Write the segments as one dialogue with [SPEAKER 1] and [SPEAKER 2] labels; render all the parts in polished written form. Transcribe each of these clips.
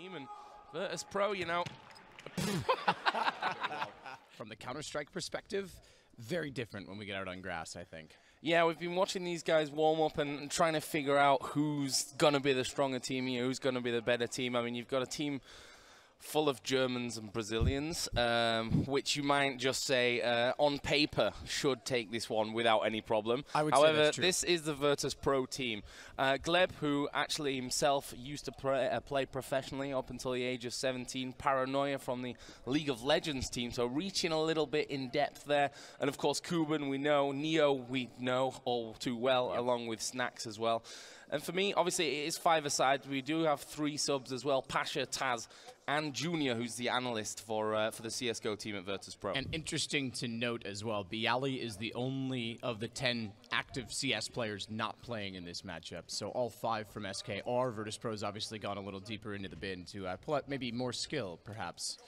[SPEAKER 1] team, and Virtus Pro, you know.
[SPEAKER 2] From the Counter-Strike perspective, very different when we get out on grass, I think.
[SPEAKER 1] Yeah, we've been watching these guys warm up and trying to figure out who's going to be the stronger team here, who's going to be the better team. I mean, you've got a team full of Germans and Brazilians, which you might just say, on paper, should take this one without any problem. However, this is the Virtus Pro team. Gleb, who actually himself used to play professionally up until the age of 17. Paranoia from the League of Legends team, so reaching a little bit in depth there. And of course, Kuban, we know. Neo, we know all too well, along with Snacks as well. And for me, obviously, it is five-a-side. We do have 3 subs as well, Pasha, Taz, and Junior, who's the analyst for the CSGO team at Virtus Pro.
[SPEAKER 2] And interesting to note as well, Bialy is the only of the 10 active CS players not playing in this matchup. So all 5 from SK are. Virtus Pro's obviously gone a little deeper into the bin to pull out maybe more skill, perhaps.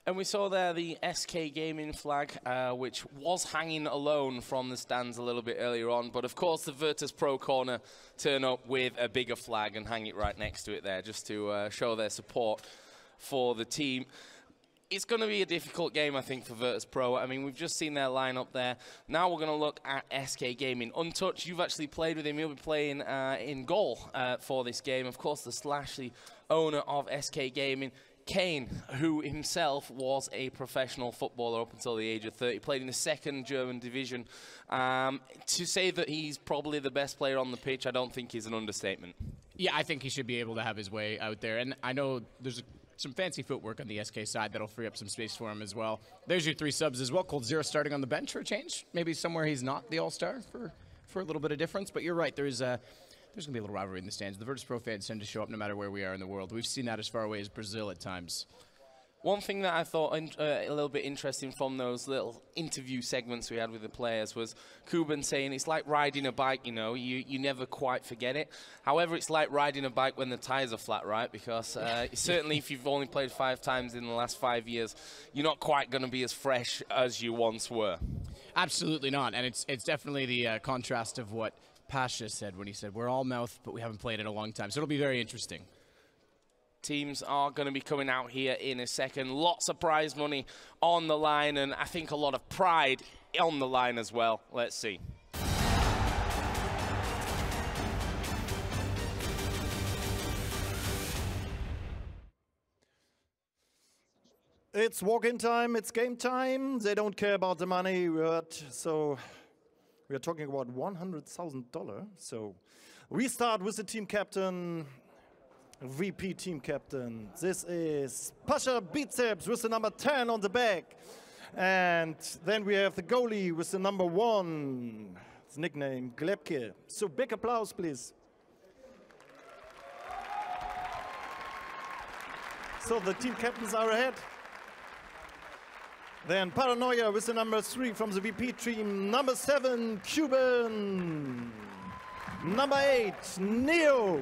[SPEAKER 1] And we saw there the SK Gaming flag, which was hanging alone from the stands a little bit earlier on. But of course, the Virtus Pro corner turn up with a bigger flag and hang it right next to it there, just to show their support for the team. It's going to be a difficult game, I think, for Virtus Pro. I mean, we've just seen their lineup there. Now we're going to look at SK Gaming. Untouched, you've actually played with him. He'll be playing in goal for this game. Of course, the Slash, the owner of SK Gaming. Kane, who himself was a professional footballer up until the age of 30, played in the 2nd German division. To say that he's probably the best player on the pitch, I don't think is an understatement. Yeah,
[SPEAKER 2] I think he should be able to have his way out there. And I know there's some fancy footwork on the SK side that'll free up some space for him as well. There's your 3 subs as well. Cold Zero starting on the bench for a change. Maybe somewhere he's not the all-star for a little bit of difference. But you're right, there's going to be a little rivalry in the stands. The Virtus Pro fans tend to show up no matter where we are in the world. We've seen that as far away as Brazil at times.
[SPEAKER 1] One thing that I thought a little bit interesting from those little interview segments we had with the players was Kuban saying it's like riding a bike, you know, you never quite forget it. However, it's like riding a bike when the tires are flat, right? Because certainly if you've only played 5 times in the last 5 years, you're not quite going to be as fresh as you once were.
[SPEAKER 2] Absolutely not. And it's definitely the contrast of what Pasha said when he said, we're all mouth, but we haven't played in a long time. So it'll be very interesting.
[SPEAKER 1] Teams are going to be coming out here in a second. Lots of prize money on the line, and I think a lot of pride on the line as well. Let's see.
[SPEAKER 3] It's walk-in time, it's game time. They don't care about the money, so we are talking about $100,000. So we start with the team captain, VP team captain. This is Pasha Biceps with the number 10 on the back. And then we have the goalie with the number 1, his nickname, Glebke. So big applause, please. So the team captains are ahead. Then Paranoia with the number 3 from the VP team. Number 7, Cuban. Number 8, Neo.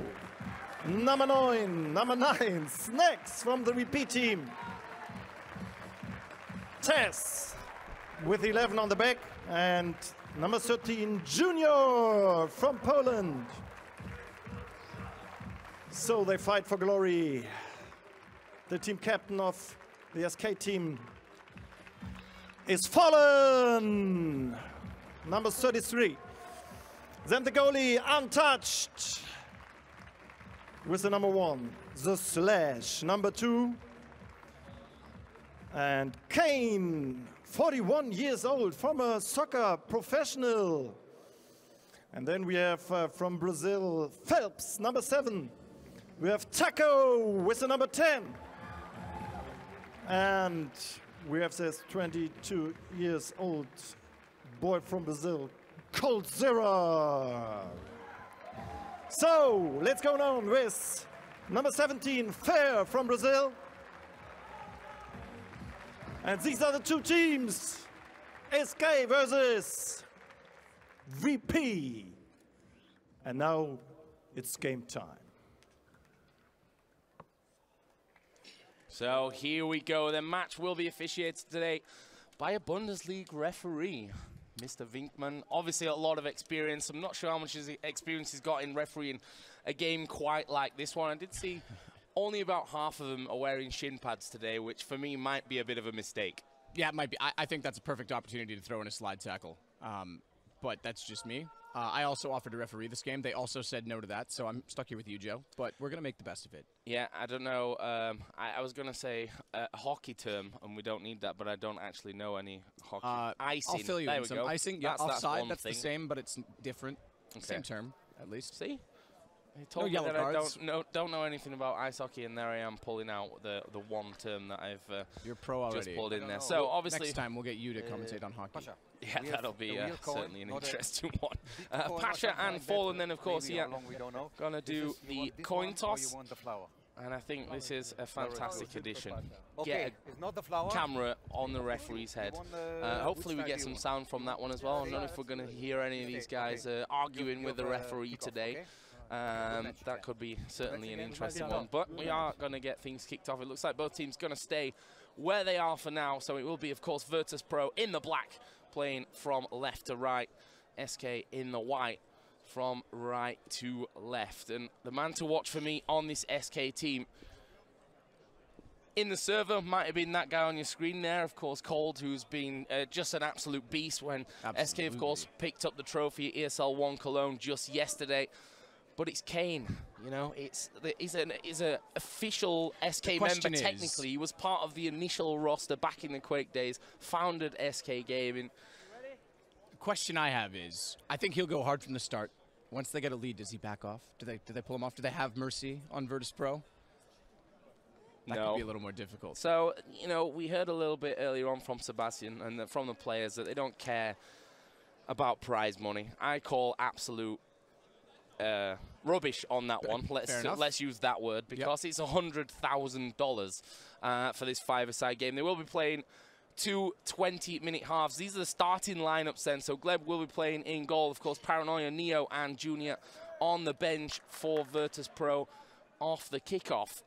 [SPEAKER 3] Number 9, Snacks from the VP team. Tess with 11 on the back. And number 13, Junior from Poland. So they fight for glory. The team captain of the SK team is Fallen, number 33. Then the goalie, Untouched, with the number 1, the Slash, number 2. And Kane, 41 years old, former soccer professional. And then we have from Brazil, Phelps, number 7. We have Taco with the number 10. And we have this 22 years old boy from Brazil, Cold Zero. So let's go on with number 17, Fair from Brazil. And these are the 2 teams, SK versus VP. And now it's game time.
[SPEAKER 1] So here we go. The match will be officiated today by a Bundesliga referee, Mr. Winkman. Obviously a lot of experience. I'm not sure how much experience he's got in refereeing a game quite like this one. I did see only about half of them are wearing shin pads today, which for me might be a bit of a mistake.
[SPEAKER 2] Yeah, it might be. I think that's a perfect opportunity to throw in a slide tackle. But that's just me. I also offered to referee this game. They also said no to that, so I'm stuck here with you, Joe. But we're going to make the best of it.
[SPEAKER 1] Yeah, I don't know. I was going to say a hockey term, and we don't need that, but I don't actually know any hockey. Icing.
[SPEAKER 2] I'll fill you in some. Icing, yeah, offside, that's the same, but it's different.
[SPEAKER 1] Okay.
[SPEAKER 2] Same term, at least.
[SPEAKER 1] See? He told me that I don't know anything about ice hockey, and there I am pulling out the one term that I've
[SPEAKER 2] You're pro already.
[SPEAKER 1] just pulled in there. So obviously,
[SPEAKER 2] next time we'll get you to commentate on hockey.
[SPEAKER 4] Pasha.
[SPEAKER 1] Yeah, that'll be certainly an interesting one. Pasha and Fallen, then of course, yeah, gonna do the coin toss. And I think this is a fantastic addition. Get a camera on the referee's head. Hopefully we get some sound from that one as well. I don't know if we're going to hear any of these guys arguing with the referee today. That could be certainly an interesting one. But we are going to get things kicked off. It looks like both teams going to stay where they are for now. So it will be, of course, Virtus Pro in the black, playing from left to right. SK in the white, from right to left. And the man to watch for me on this SK team in the server might have been that guy on your screen there, of course, Cold, who's been just an absolute beast when SK, of course, picked up the trophy at ESL 1 Cologne just yesterday. But it's Kane, you know, he's an official SK member technically. He was part of the initial roster back in the Quake days, founded SK Gaming.
[SPEAKER 2] The question I have is, I think he'll go hard from the start. Once they get a lead, does he back off? Do they pull him off? Do they have mercy on Virtus Pro? That could be a little more difficult.
[SPEAKER 1] So, you know, we heard a little bit earlier on from Sebastian and from the players that they don't care about prize money. I call absolute rubbish on that one. Let's use that word, because it's $100,000 for this five-a-side game. They will be playing 2 20-minute halves. These are the starting lineups then. So Gleb will be playing in goal. Of course, Paranoia, Neo, and Junior on the bench for Virtus Pro off the kickoff.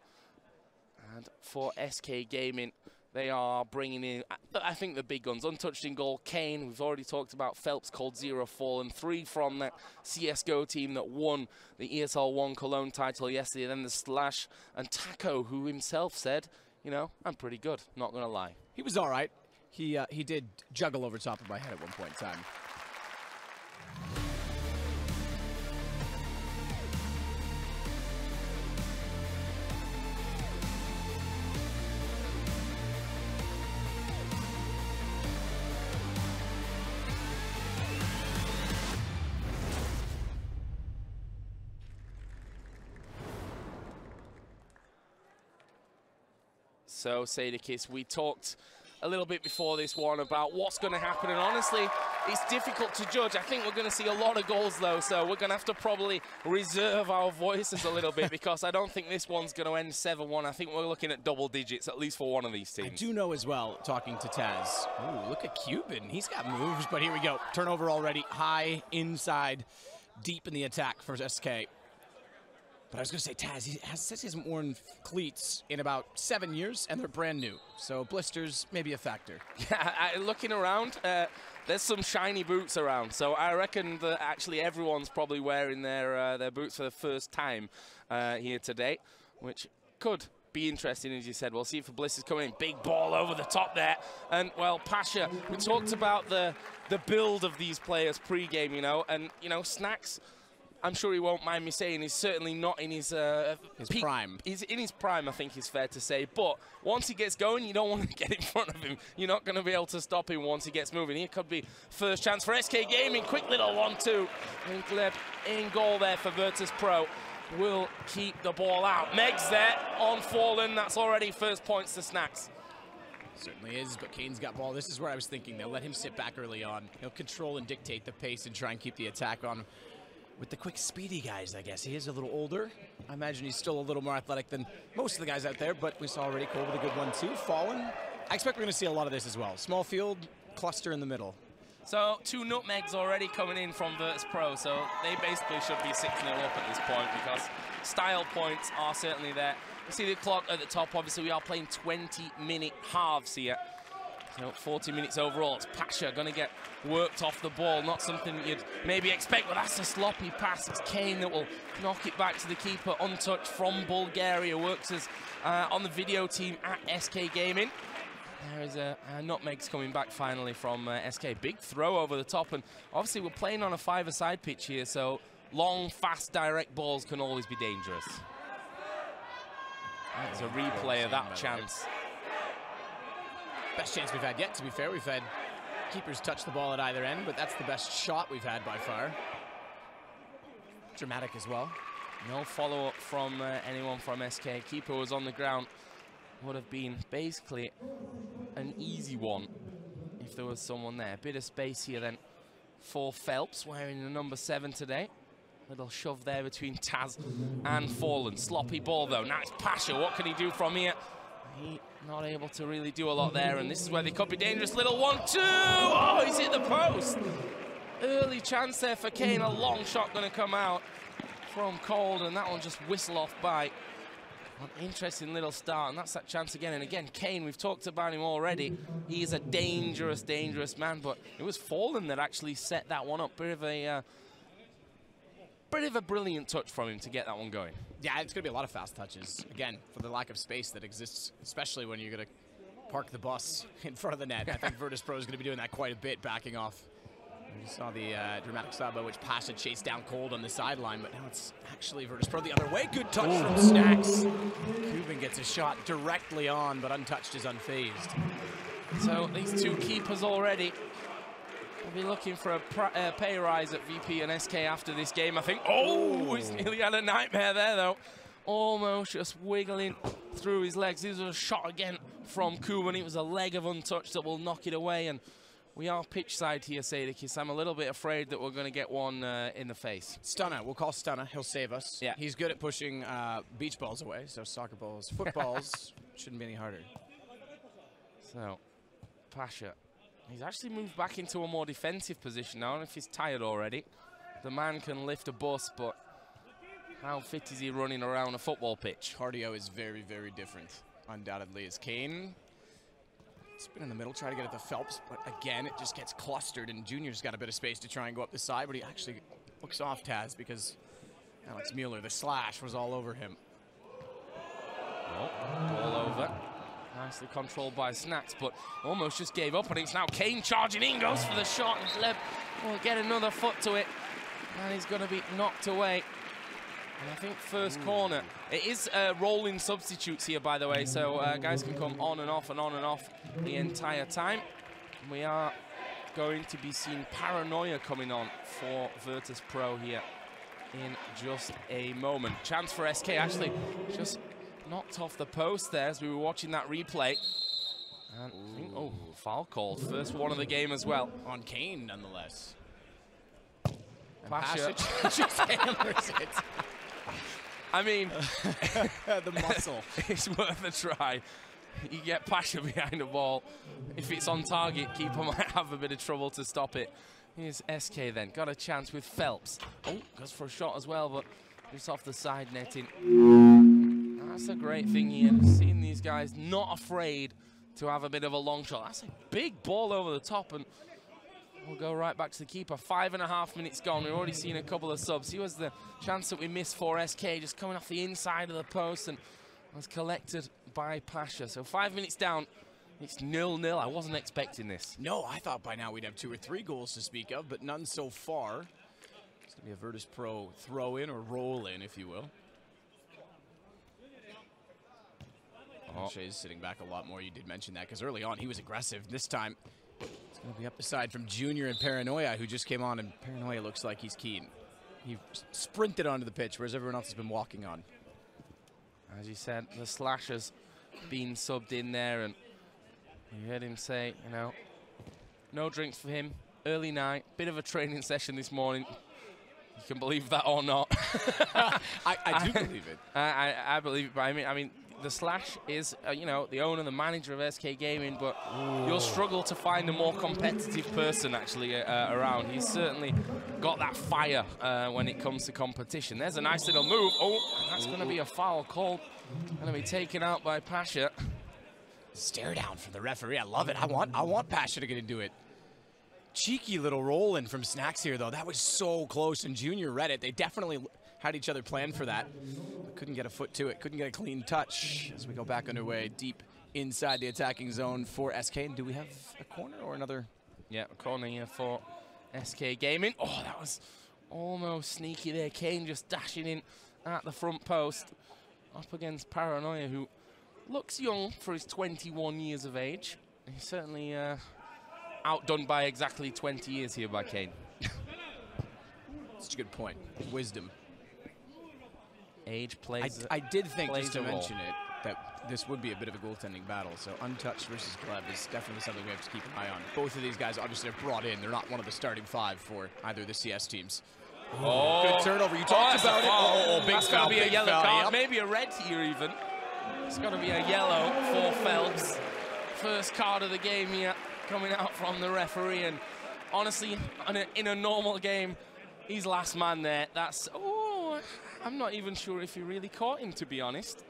[SPEAKER 1] And for SK Gaming, they are bringing in, I think, the big guns. Untouched in goal, Kane. We've already talked about Phelps, Cold Zero, Fallen. 3 from that CSGO team that won the ESL 1 Cologne title yesterday. Then the Slash and Taco, who himself said, you know, I'm pretty good, not going to lie.
[SPEAKER 2] He was all right. He did juggle over top of my head at one point in time.
[SPEAKER 1] So, Sadakis, we talked a little bit before this one about what's going to happen, and honestly, it's difficult to judge. I think we're going to see a lot of goals, though, so we're going to have to probably reserve our voices a little bit, because I don't think this one's going to end 7-1. I think we're looking at double digits, at least for one of these teams.
[SPEAKER 2] I do know as well, talking to Taz. Ooh, look at Cuban. He's got moves, but here we go. Turnover already, high, inside, deep in the attack for SK. But I was going to say, Taz, says he hasn't worn cleats in about 7 years, and they're brand new. So blisters may be a factor.
[SPEAKER 1] Yeah, looking around, there's some shiny boots around. So I reckon that actually everyone's probably wearing their boots for the first time here today, which could be interesting, as you said. We'll see if the blisters come in. Big ball over the top there. And, well, Pasha, we talked about the build of these players pre-game, you know, and, you know, Snacks, I'm sure he won't mind me saying, he's certainly not in his peak
[SPEAKER 2] prime.
[SPEAKER 1] He's in his prime, I think is fair to say. But once he gets going, you don't want to get in front of him. You're not going to be able to stop him once he gets moving. Here could be first chance for SK Gaming. Quick little 1-2. And Gleb in goal there for Virtus Pro. Will keep the ball out. Meg's there on Fallen. That's already first points to Snacks.
[SPEAKER 2] Certainly is, but Kane's got ball. This is where I was thinking. They'll let him sit back early on. He'll control and dictate the pace and try and keep the attack on with the quick, speedy guys, I guess. He is a little older. I imagine he's still a little more athletic than most of the guys out there, but we saw already Cole with a good one, too. Fallen. I expect we're going to see a lot of this as well. Small field, cluster in the middle.
[SPEAKER 1] So 2 nutmegs already coming in from Virtus Pro, so they basically should be 6-0 up at this point, because style points are certainly there. You see the clock at the top. Obviously, we are playing 20-minute halves here. So 40 minutes overall. It's Pasha going to get worked off the ball. Not something that you'd maybe expect, but that's a sloppy pass. It's Kane that will knock it back to the keeper, untouched from Bulgaria. Works as on the video team at SK Gaming. There is a nutmeg's coming back finally from SK. Big throw over the top, and obviously we're playing on a five-a-side pitch here, so long, fast, direct balls can always be dangerous. There's a replay of that chance.
[SPEAKER 2] Best chance we've had yet, to be fair. We've had keepers touch the ball at either end, but that's the best shot we've had by far. Dramatic as well.
[SPEAKER 1] No follow-up from anyone from SK. Keeper was on the ground. Would have been basically an easy one if there was someone there. Bit of space here then for Phelps, wearing the number 7 today. Little shove there between Taz and Fallen. Sloppy ball though. Now it's Pasha. What can he do from here? He not able to really do a lot there, and this is where they could be dangerous. Little 1-2. Oh, he's hit the post. Early chance there for Kane. A long shot going to come out from Cold, and that one just whistle off by. An interesting little start, and that's that chance again. And again, Kane, we've talked about him already. He is a dangerous, dangerous man, but it was Fallen that actually set that one up. Bit of a brilliant touch from him to get that one going.
[SPEAKER 2] Yeah, it's going to be a lot of fast touches. Again, for the lack of space that exists, especially when you're going to park the bus in front of the net. I think Virtus Pro is going to be doing that quite a bit, backing off. You saw the dramatic style by which Pasha chased down Cold on the sideline, but now it's actually Virtus Pro the other way. Good touch from Snacks. Cuban gets a shot directly on, but untouched is unfazed.
[SPEAKER 1] So these two keepers already will be looking for a pay rise at VP and SK after this game, I think. Oh, he's nearly had a nightmare there, though. Almost just wiggling through his legs. This was a shot again from Kuban. It was a leg of untouched that will knock it away, and we are pitch side here, Sadikis. I'm a little bit afraid that we're going to get one in the face.
[SPEAKER 2] Stunner, we'll call Stunner. He'll save us.
[SPEAKER 1] Yeah.
[SPEAKER 2] He's good at pushing beach balls away, so soccer balls, footballs shouldn't be any harder.
[SPEAKER 1] So, Pasha, he's actually moved back into a more defensive position now. I don't know if he's tired already. The man can lift a bus, but how fit is he running around a football pitch?
[SPEAKER 2] Cardio is very, very different, undoubtedly, as Kane. Spin in the middle, try to get at the Phelps, but again, it just gets clustered, and Junior's got a bit of space to try and go up the side, but he actually looks off Taz because Alex Mueller, the slash, was all over him.
[SPEAKER 1] Oh, ball over. Nicely controlled by Snacks, but almost just gave up, and it's now Kane charging in, goes for the shot, and Gleb will get another foot to it, and he's going to be knocked away. And I think first corner. It is rolling substitutes here, by the way, so guys can come on and off the entire time. We are going to be seeing Paranoia coming on for Virtus Pro here in just a moment. Chance for SK, actually just knocked off the post there as we were watching that replay. And I think, oh, foul called. First one of the game as well.
[SPEAKER 2] On Kane, nonetheless.
[SPEAKER 1] Pasha
[SPEAKER 2] just hammers it.
[SPEAKER 1] I mean,
[SPEAKER 2] the muscle.
[SPEAKER 1] It's worth a try. You get Pasha behind the ball. If it's on target, keeper might have a bit of trouble to stop it. Here's SK then. Got a chance with Phelps. Oh, goes for a shot as well, but just off the side netting. That's a great thing here. Seeing these guys not afraid to have a bit of a long shot. That's a big ball over the top, and we'll go right back to the keeper. 5.5 minutes gone. We've already seen a couple of subs. Here was the chance that we missed for SK, just coming off the inside of the post, and was collected by Pasha. So 5 minutes down. It's 0-0. I wasn't expecting this.
[SPEAKER 2] No, I thought by now we'd have 2 or 3 goals to speak of, but none so far. It's going to be a Virtus Pro throw-in or roll-in, if you will. Shay's sitting back a lot more. You did mention that, because early on he was aggressive. This time it's going to be up the side from Junior and Paranoia, who just came on, and Paranoia looks like he's keen. He sprinted onto the pitch, whereas everyone else has been walking on.
[SPEAKER 1] As you said, the slashers being subbed in there, and you heard him say, you know, no drinks for him. Early night, bit of a training session this morning. You can believe that or not.
[SPEAKER 2] I do believe it.
[SPEAKER 1] I believe it, but I mean, the Slash is, you know, the owner, the manager of SK Gaming, but you'll struggle to find a more competitive person actually around. He's certainly got that fire when it comes to competition. There's a nice little move. Oh, and that's going to be a foul call. Going to be taken out by Pasha.
[SPEAKER 2] Stare down from the referee. I love it. I want Pasha to get into it. Cheeky little roll in from Snacks here, though. That was so close, and Junior read it. They definitely had each other planned for that. But couldn't get a foot to it. Couldn't get a clean touch as we go back underway deep inside the attacking zone for SK. And do we have a corner or another?
[SPEAKER 1] Yeah, a corner here for SK Gaming. Oh, that was almost sneaky there. Kane just dashing in at the front post up against Paranoia, who looks young for his 21 years of age. He's certainly outdone by exactly 20 years here by Kane.
[SPEAKER 2] That's a good point. Wisdom.
[SPEAKER 1] Age plays
[SPEAKER 2] I did think, just to
[SPEAKER 1] a role.
[SPEAKER 2] mention it, that this would be a bit of a goaltending battle. So Untouched versus Gleb is definitely something we have to keep an eye on. Both of these guys obviously are brought in. They're not one of the starting 5 for either of the CS teams.
[SPEAKER 1] Oh,
[SPEAKER 2] good turnover. You talked about it. Oh, big
[SPEAKER 1] that's
[SPEAKER 2] foul.
[SPEAKER 1] Gotta be a yellow
[SPEAKER 2] foul,
[SPEAKER 1] card,
[SPEAKER 2] yep.
[SPEAKER 1] maybe a red here even. It's got to be a yellow for Phelps. First card of the game here coming out from the referee. And honestly, in a normal game, he's last man there. That's, oh, I'm not even sure if he really caught him, to be honest.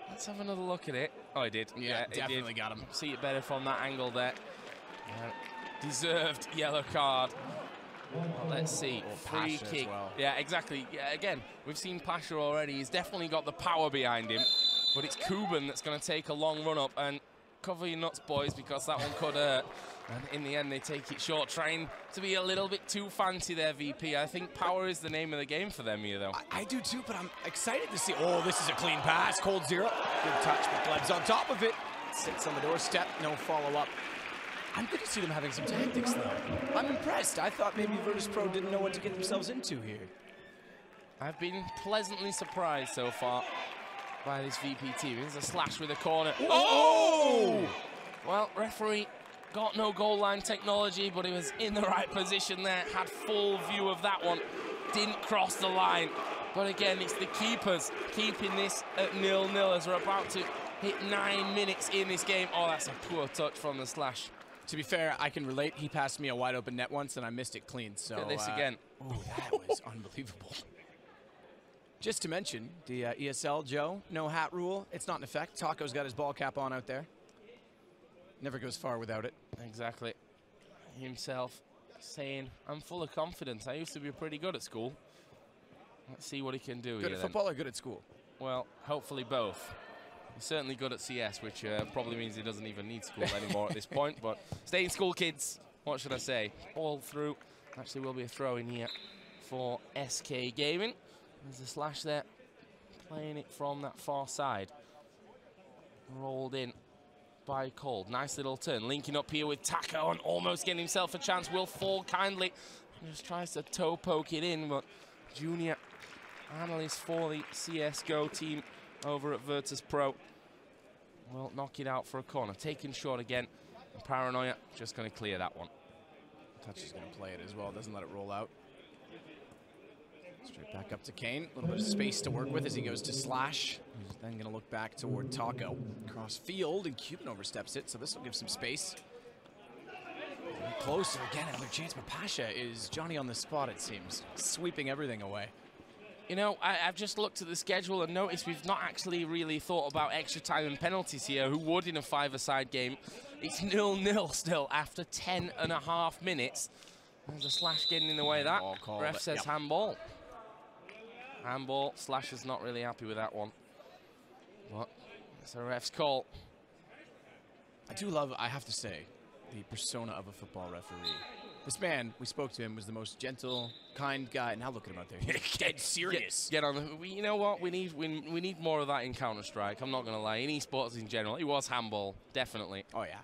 [SPEAKER 1] Let's have another look at it. Oh, he did.
[SPEAKER 2] Yeah, definitely got him.
[SPEAKER 1] See it better from that angle there. Deserved yellow card. Let's see. Free
[SPEAKER 2] Pasha
[SPEAKER 1] kick.
[SPEAKER 2] as well.
[SPEAKER 1] Yeah, exactly. Yeah, again, we've seen Pasha already. He's definitely got the power behind him. But it's Kuban that's going to take a long run up. And cover your nuts, boys, because that one could hurt. And in the end, they take it short, trying to be a little bit too fancy there, VP. I think power is the name of the game for them here, though.
[SPEAKER 2] I do too, but I'm excited to see. Oh, this is a clean pass. Cold zero. Good touch, but Gleb's on top of it. Sits on the doorstep. No follow-up. I'm good to see them having some tactics, though. I'm impressed. I thought maybe Virtus Pro didn't know what to get themselves into here.
[SPEAKER 1] I've been pleasantly surprised so far by this VP team. There's a slash with a corner. Oh! Well, referee got no goal line technology, but he was in the right position there. Had full view of that one. Didn't cross the line. But again, it's the keepers keeping this at 0-0 as we're about to hit 9 minutes in this game. Oh, that's a poor touch from the slash.
[SPEAKER 2] To be fair, I can relate. He passed me a wide open net once, and I missed it clean. So
[SPEAKER 1] Look at this again.
[SPEAKER 2] Oh, that was unbelievable. Just to mention, the ESL, Joe, no hat rule. It's not in effect. Taco's got his ball cap on out there. Never goes far without it.
[SPEAKER 1] Exactly. Himself saying, I'm full of confidence. I used to be pretty good at school. Let's see what he can do
[SPEAKER 2] Good
[SPEAKER 1] here
[SPEAKER 2] at football or good at school?
[SPEAKER 1] Well, hopefully both. He's certainly good at CS, which probably means he doesn't even need school anymore at this point. But stay in school, kids. What should I say? Ball through. Actually, will be a throw in here for SK Gaming. There's a slash there. Playing it from that far side. Rolled in by Cold. Nice little turn. Linking up here with Taco and almost getting himself a chance. Will fall kindly. Just tries to toe poke it in, but Junior, analyst for the CSGO team over at Virtus Pro, will knock it out for a corner. Taken short again. And Paranoia just going to clear that one.
[SPEAKER 2] Touch is going to play it as well. Doesn't let it roll out. Straight back up to Kane. A little bit of space to work with as he goes to slash. He's then going to look back toward Taco. Cross field, and Cuban oversteps it, so this will give some space. Closer again, another chance, but Pasha is Johnny on the spot, it seems. Sweeping everything away.
[SPEAKER 1] You know, I've just looked at the schedule and noticed we've not actually really thought about extra time and penalties here. Who would in a five-a-side game? It's 0-0 still after 10.5 minutes. There's a slash getting in the way of that. Ref says handball. Handball. Slash is not really happy with that one. But it's a ref's call.
[SPEAKER 2] I do love, I have to say, the persona of a football referee. This man, we spoke to him, was the most gentle, kind guy. Now look at him out there. Dead serious.
[SPEAKER 1] Get on the, you know what? We need more of that in Counter-Strike. I'm not going to lie. In esports in general, it was handball. Definitely.
[SPEAKER 2] Oh, yeah.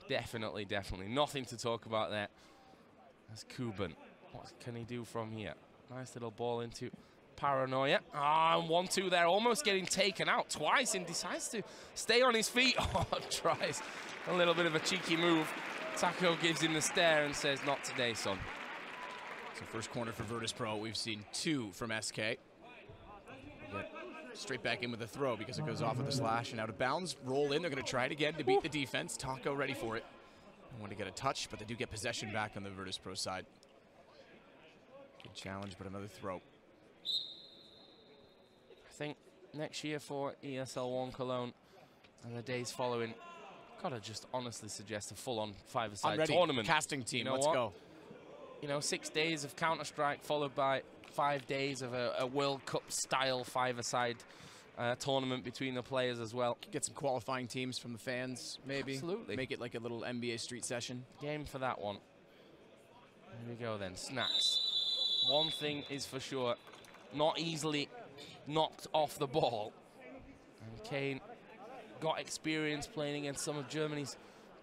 [SPEAKER 1] Definitely, definitely. Nothing to talk about there. That's Kuban. What can he do from here? Nice little ball into Paranoia. Ah, 1-2 there. Almost getting taken out twice and decides to stay on his feet. Oh, tries a little bit of a cheeky move. Taco gives him the stare and says, not today, son.
[SPEAKER 2] So first corner for Virtus Pro. We've seen 2 from SK. Straight back in with a throw because it goes off with a slash and out of bounds. Roll in. They're going to try it again to beat the defense. Taco ready for it. They want to get a touch, but they do get possession back on the Virtus Pro side. Good challenge, but another throw.
[SPEAKER 1] I think next year for ESL 1 Cologne, And the days following, gotta just honestly suggest a full-on five-a-side
[SPEAKER 2] ready.
[SPEAKER 1] tournament.
[SPEAKER 2] Casting team,
[SPEAKER 1] you know
[SPEAKER 2] let's
[SPEAKER 1] what?
[SPEAKER 2] go.
[SPEAKER 1] You know, 6 days of Counter-Strike followed by 5 days of a World Cup-style five-a-side tournament between the players as well.
[SPEAKER 2] Get some qualifying teams from the fans, maybe.
[SPEAKER 1] Absolutely.
[SPEAKER 2] Make it like a little NBA street session.
[SPEAKER 1] Game for that one. Here we go then, Snacks. One thing is for sure, not easily knocked off the ball. And Kane got experience playing against some of Germany's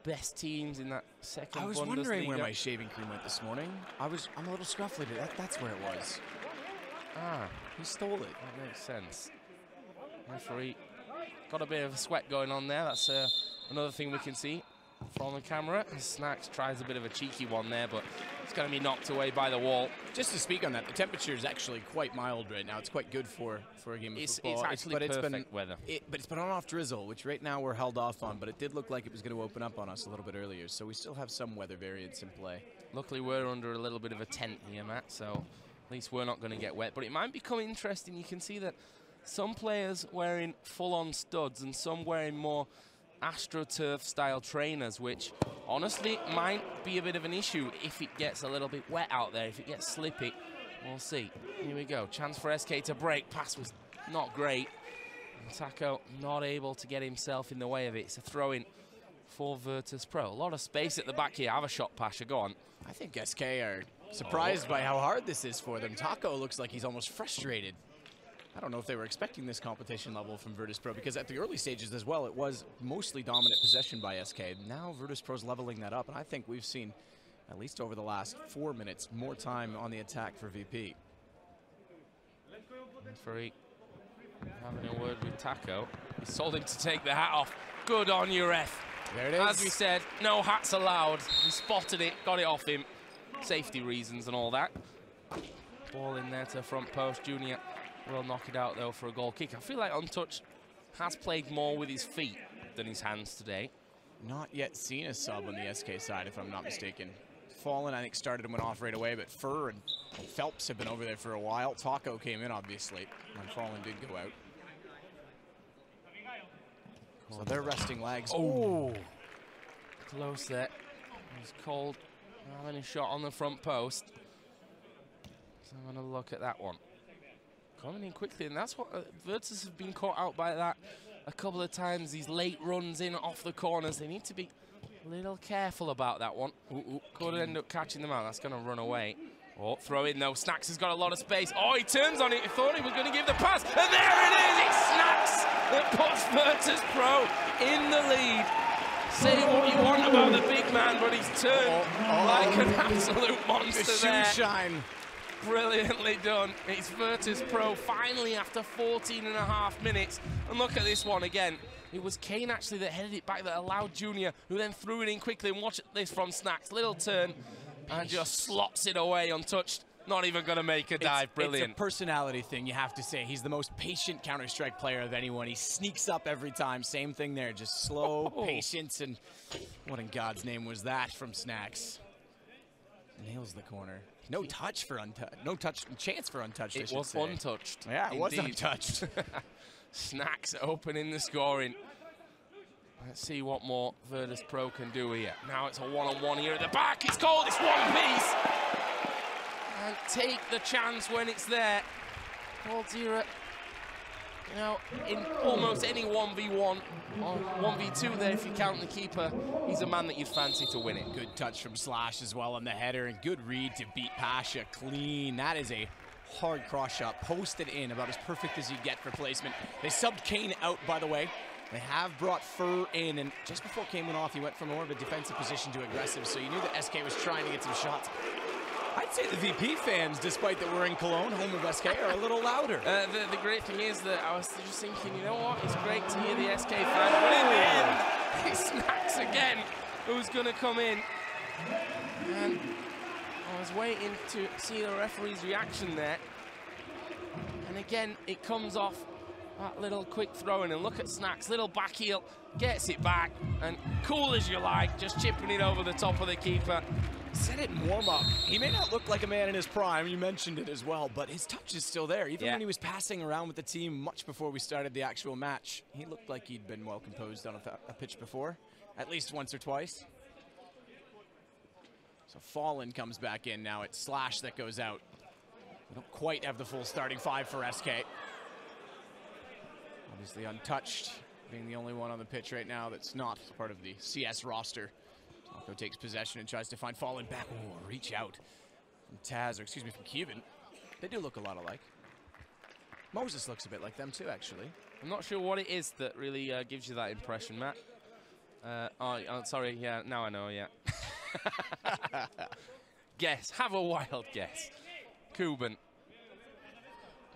[SPEAKER 1] best teams in that second Bundesliga.
[SPEAKER 2] I was wondering where my shaving cream went this morning. I'm a little scruffly. That's where it was.
[SPEAKER 1] Ah,
[SPEAKER 2] he stole it.
[SPEAKER 1] That makes sense. Referee got a bit of a sweat going on there. That's another thing we can see from the camera. Snacks tries a bit of a cheeky one there, but it's going to be knocked away by the wall.
[SPEAKER 2] Just to speak on that, the temperature is actually quite mild right now. It's quite good for a game of football.
[SPEAKER 1] It's actually perfect weather.
[SPEAKER 2] But it's been on-off drizzle, which right now we're held off on, but it did look like it was going to open up on us a little bit earlier, so we still have some weather variance in play.
[SPEAKER 1] Luckily, we're under a little bit of a tent here, Matt, so at least we're not going to get wet. But it might become interesting. You can see that some players wearing full-on studs and some wearing more AstroTurf-style trainers, which honestly might be a bit of an issue if it gets a little bit wet out there. If it gets slippy, we'll see. Here we go. Chance for SK to break. Pass was not great. And Taco not able to get himself in the way of it. It's a throw-in for Virtus Pro. A lot of space at the back here. Have a shot, Pasha. Go on.
[SPEAKER 2] I think SK are surprised by how hard this is for them. Taco looks like he's almost frustrated. I don't know if they were expecting this competition level from Virtus Pro, because at the early stages as well, it was mostly dominant possession by SK. Now Virtus Pro's leveling that up, and I think we've seen, at least over the last 4 minutes, more time on the attack for VP.
[SPEAKER 1] Referee having a word with Taco. He told him to take the hat off. Good on you, ref.
[SPEAKER 2] There it is.
[SPEAKER 1] As we said, no hats allowed. He spotted it, got it off him. Safety reasons and all that. Ball in there to front post. Junior will knock it out, though, for a goal kick. I feel like Untouched has played more with his feet than his hands today.
[SPEAKER 2] Not yet seen a sub on the SK side, if I'm not mistaken. Fallen, I think, started and went off right away, but Fur and Phelps have been over there for a while. Taco came in, obviously, when Fallen did go out. So they're resting legs.
[SPEAKER 1] Oh! Close there. It was cold. Having a shot on the front post. So I'm going to look at that one. Coming in quickly, and that's what Virtus have been caught out by that a couple of times. These late runs in off the corners. They need to be a little careful about that one. Could end up catching them out. That's going to run away. Oh, throw in though. Snacks has got a lot of space. Oh, he turns on it. He thought he was going to give the pass. And there it is. It's Snacks that puts Virtus Pro in the lead. Say what you want about the big man, but he's turned like an absolute monster there.
[SPEAKER 2] The shoe shine.
[SPEAKER 1] Brilliantly done. It's Virtus Pro finally after 14.5 minutes. And look at this one again. It was Kane actually that headed it back that allowed Junior, who then threw it in quickly. And watch this from Snacks. Little turn and just slots it away untouched. Not even going to make a dive. Brilliant.
[SPEAKER 2] It's a personality thing, you have to say. He's the most patient Counter-Strike player of anyone. He sneaks up every time. Same thing there. Just slow, patience, and what in God's name was that from Snacks? Nails the corner. No touch for untouched. No touch chance for untouched.
[SPEAKER 1] It was untouched.
[SPEAKER 2] Yeah, it was untouched.
[SPEAKER 1] Snacks opening the scoring. Let's see what more Virtus Pro can do here. Now it's a one-on-one here at the back. It's called. It's one piece. And take the chance when it's there. Called Zira. You know, in almost any 1v1 or 1v2 there, if you count the keeper, he's a man that you'd fancy to win it.
[SPEAKER 2] Good touch from Slash as well on the header, and good read to beat Pasha clean. That is a hard cross shot, posted in, about as perfect as you get for placement. They subbed Kane out, by the way. They have brought Fur in, and just before Kane went off, he went from more of a defensive position to aggressive, so you knew that SK was trying to get some shots. I'd say the VP fans, despite that we're in Cologne, home of SK, are a little louder.
[SPEAKER 1] The great thing is that I was just thinking, you know what? It's great to hear the SK fans, but in the end, it's Snacks again who's going to come in. And I was waiting to see the referee's reaction there. And again, it comes off That little quick throw in, and look at Snacks, little back heel, gets it back, and cool as you like, just chipping it over the top of the keeper.
[SPEAKER 2] Said it in warm-up. He may not look like a man in his prime, you mentioned it as well, but his touch is still there. Even when he was passing around with the team much before we started the actual match, he looked like he'd been well composed on a pitch before, at least once or twice. So Fallen comes back in now. It's Slash that goes out. We don't quite have the full starting 5 for SK. Obviously Untouched being the only one on the pitch right now that's not part of the CS roster. Taco takes possession and tries to find Fallen back. Oh, reach out from Taz, or excuse me, from Cuban. They do look a lot alike. Moses looks a bit like them too, actually.
[SPEAKER 1] I'm not sure what it is that really gives you that impression, Matt. Oh, sorry, yeah, now I know, yeah. Guess, have a wild guess. Cuban.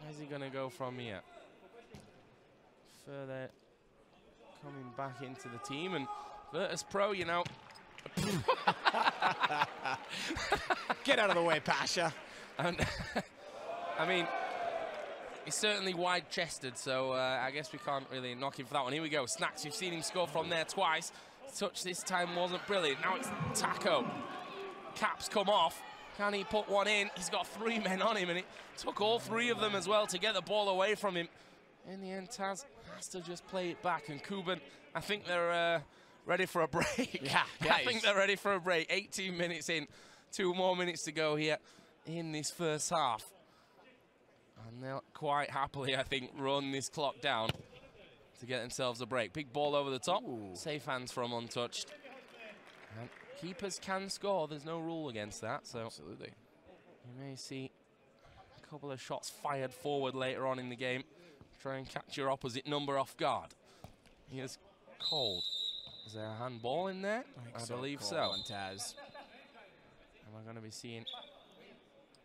[SPEAKER 1] Where's he gonna go from here? Further coming back into the team, and Virtus Pro, you know.
[SPEAKER 2] Get out of the way, Pasha.
[SPEAKER 1] And I mean, he's certainly wide-chested, so I guess we can't really knock him for that one. Here we go, Snacks, you've seen him score from there twice. Touch this time wasn't brilliant. Now it's Taco. Caps come off. Can he put one in? He's got 3 men on him, and it took all 3 of them as well to get the ball away from him. In the end, Taz has to just play it back, and Cuban, I think they're ready for a break.
[SPEAKER 2] Yeah,
[SPEAKER 1] I think they're ready for a break. 18 minutes in, 2 more minutes to go here in this first half. And they'll quite happily, I think, run this clock down to get themselves a break. Big ball over the top. Ooh. Safe hands from Untouched. And keepers can score. There's no rule against that. So
[SPEAKER 2] absolutely.
[SPEAKER 1] You may see a couple of shots fired forward later on in the game. Try and catch your opposite number off guard. Here's Cold. Is there a handball in there? I believe so.
[SPEAKER 2] On Taz.
[SPEAKER 1] And we're going to be seeing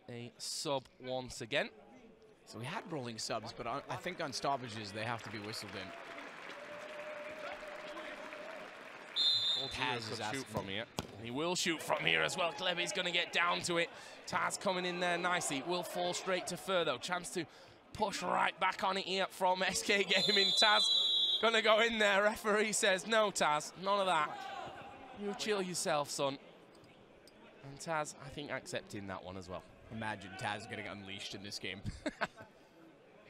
[SPEAKER 1] a sub once again.
[SPEAKER 2] So we had rolling subs, but I think on stoppages they have to be whistled in.
[SPEAKER 1] Taz is shoot from here. He will shoot from here as well. Kleby's going to get down to it. Taz coming in there nicely. Will fall straight to Further. Chance to push right back on it here from SK Gaming. Taz going to go in there. Referee says, no, Taz, none of that. You chill yourself, son. And Taz, I think, accepting that one as well.
[SPEAKER 2] Imagine Taz getting unleashed in this game.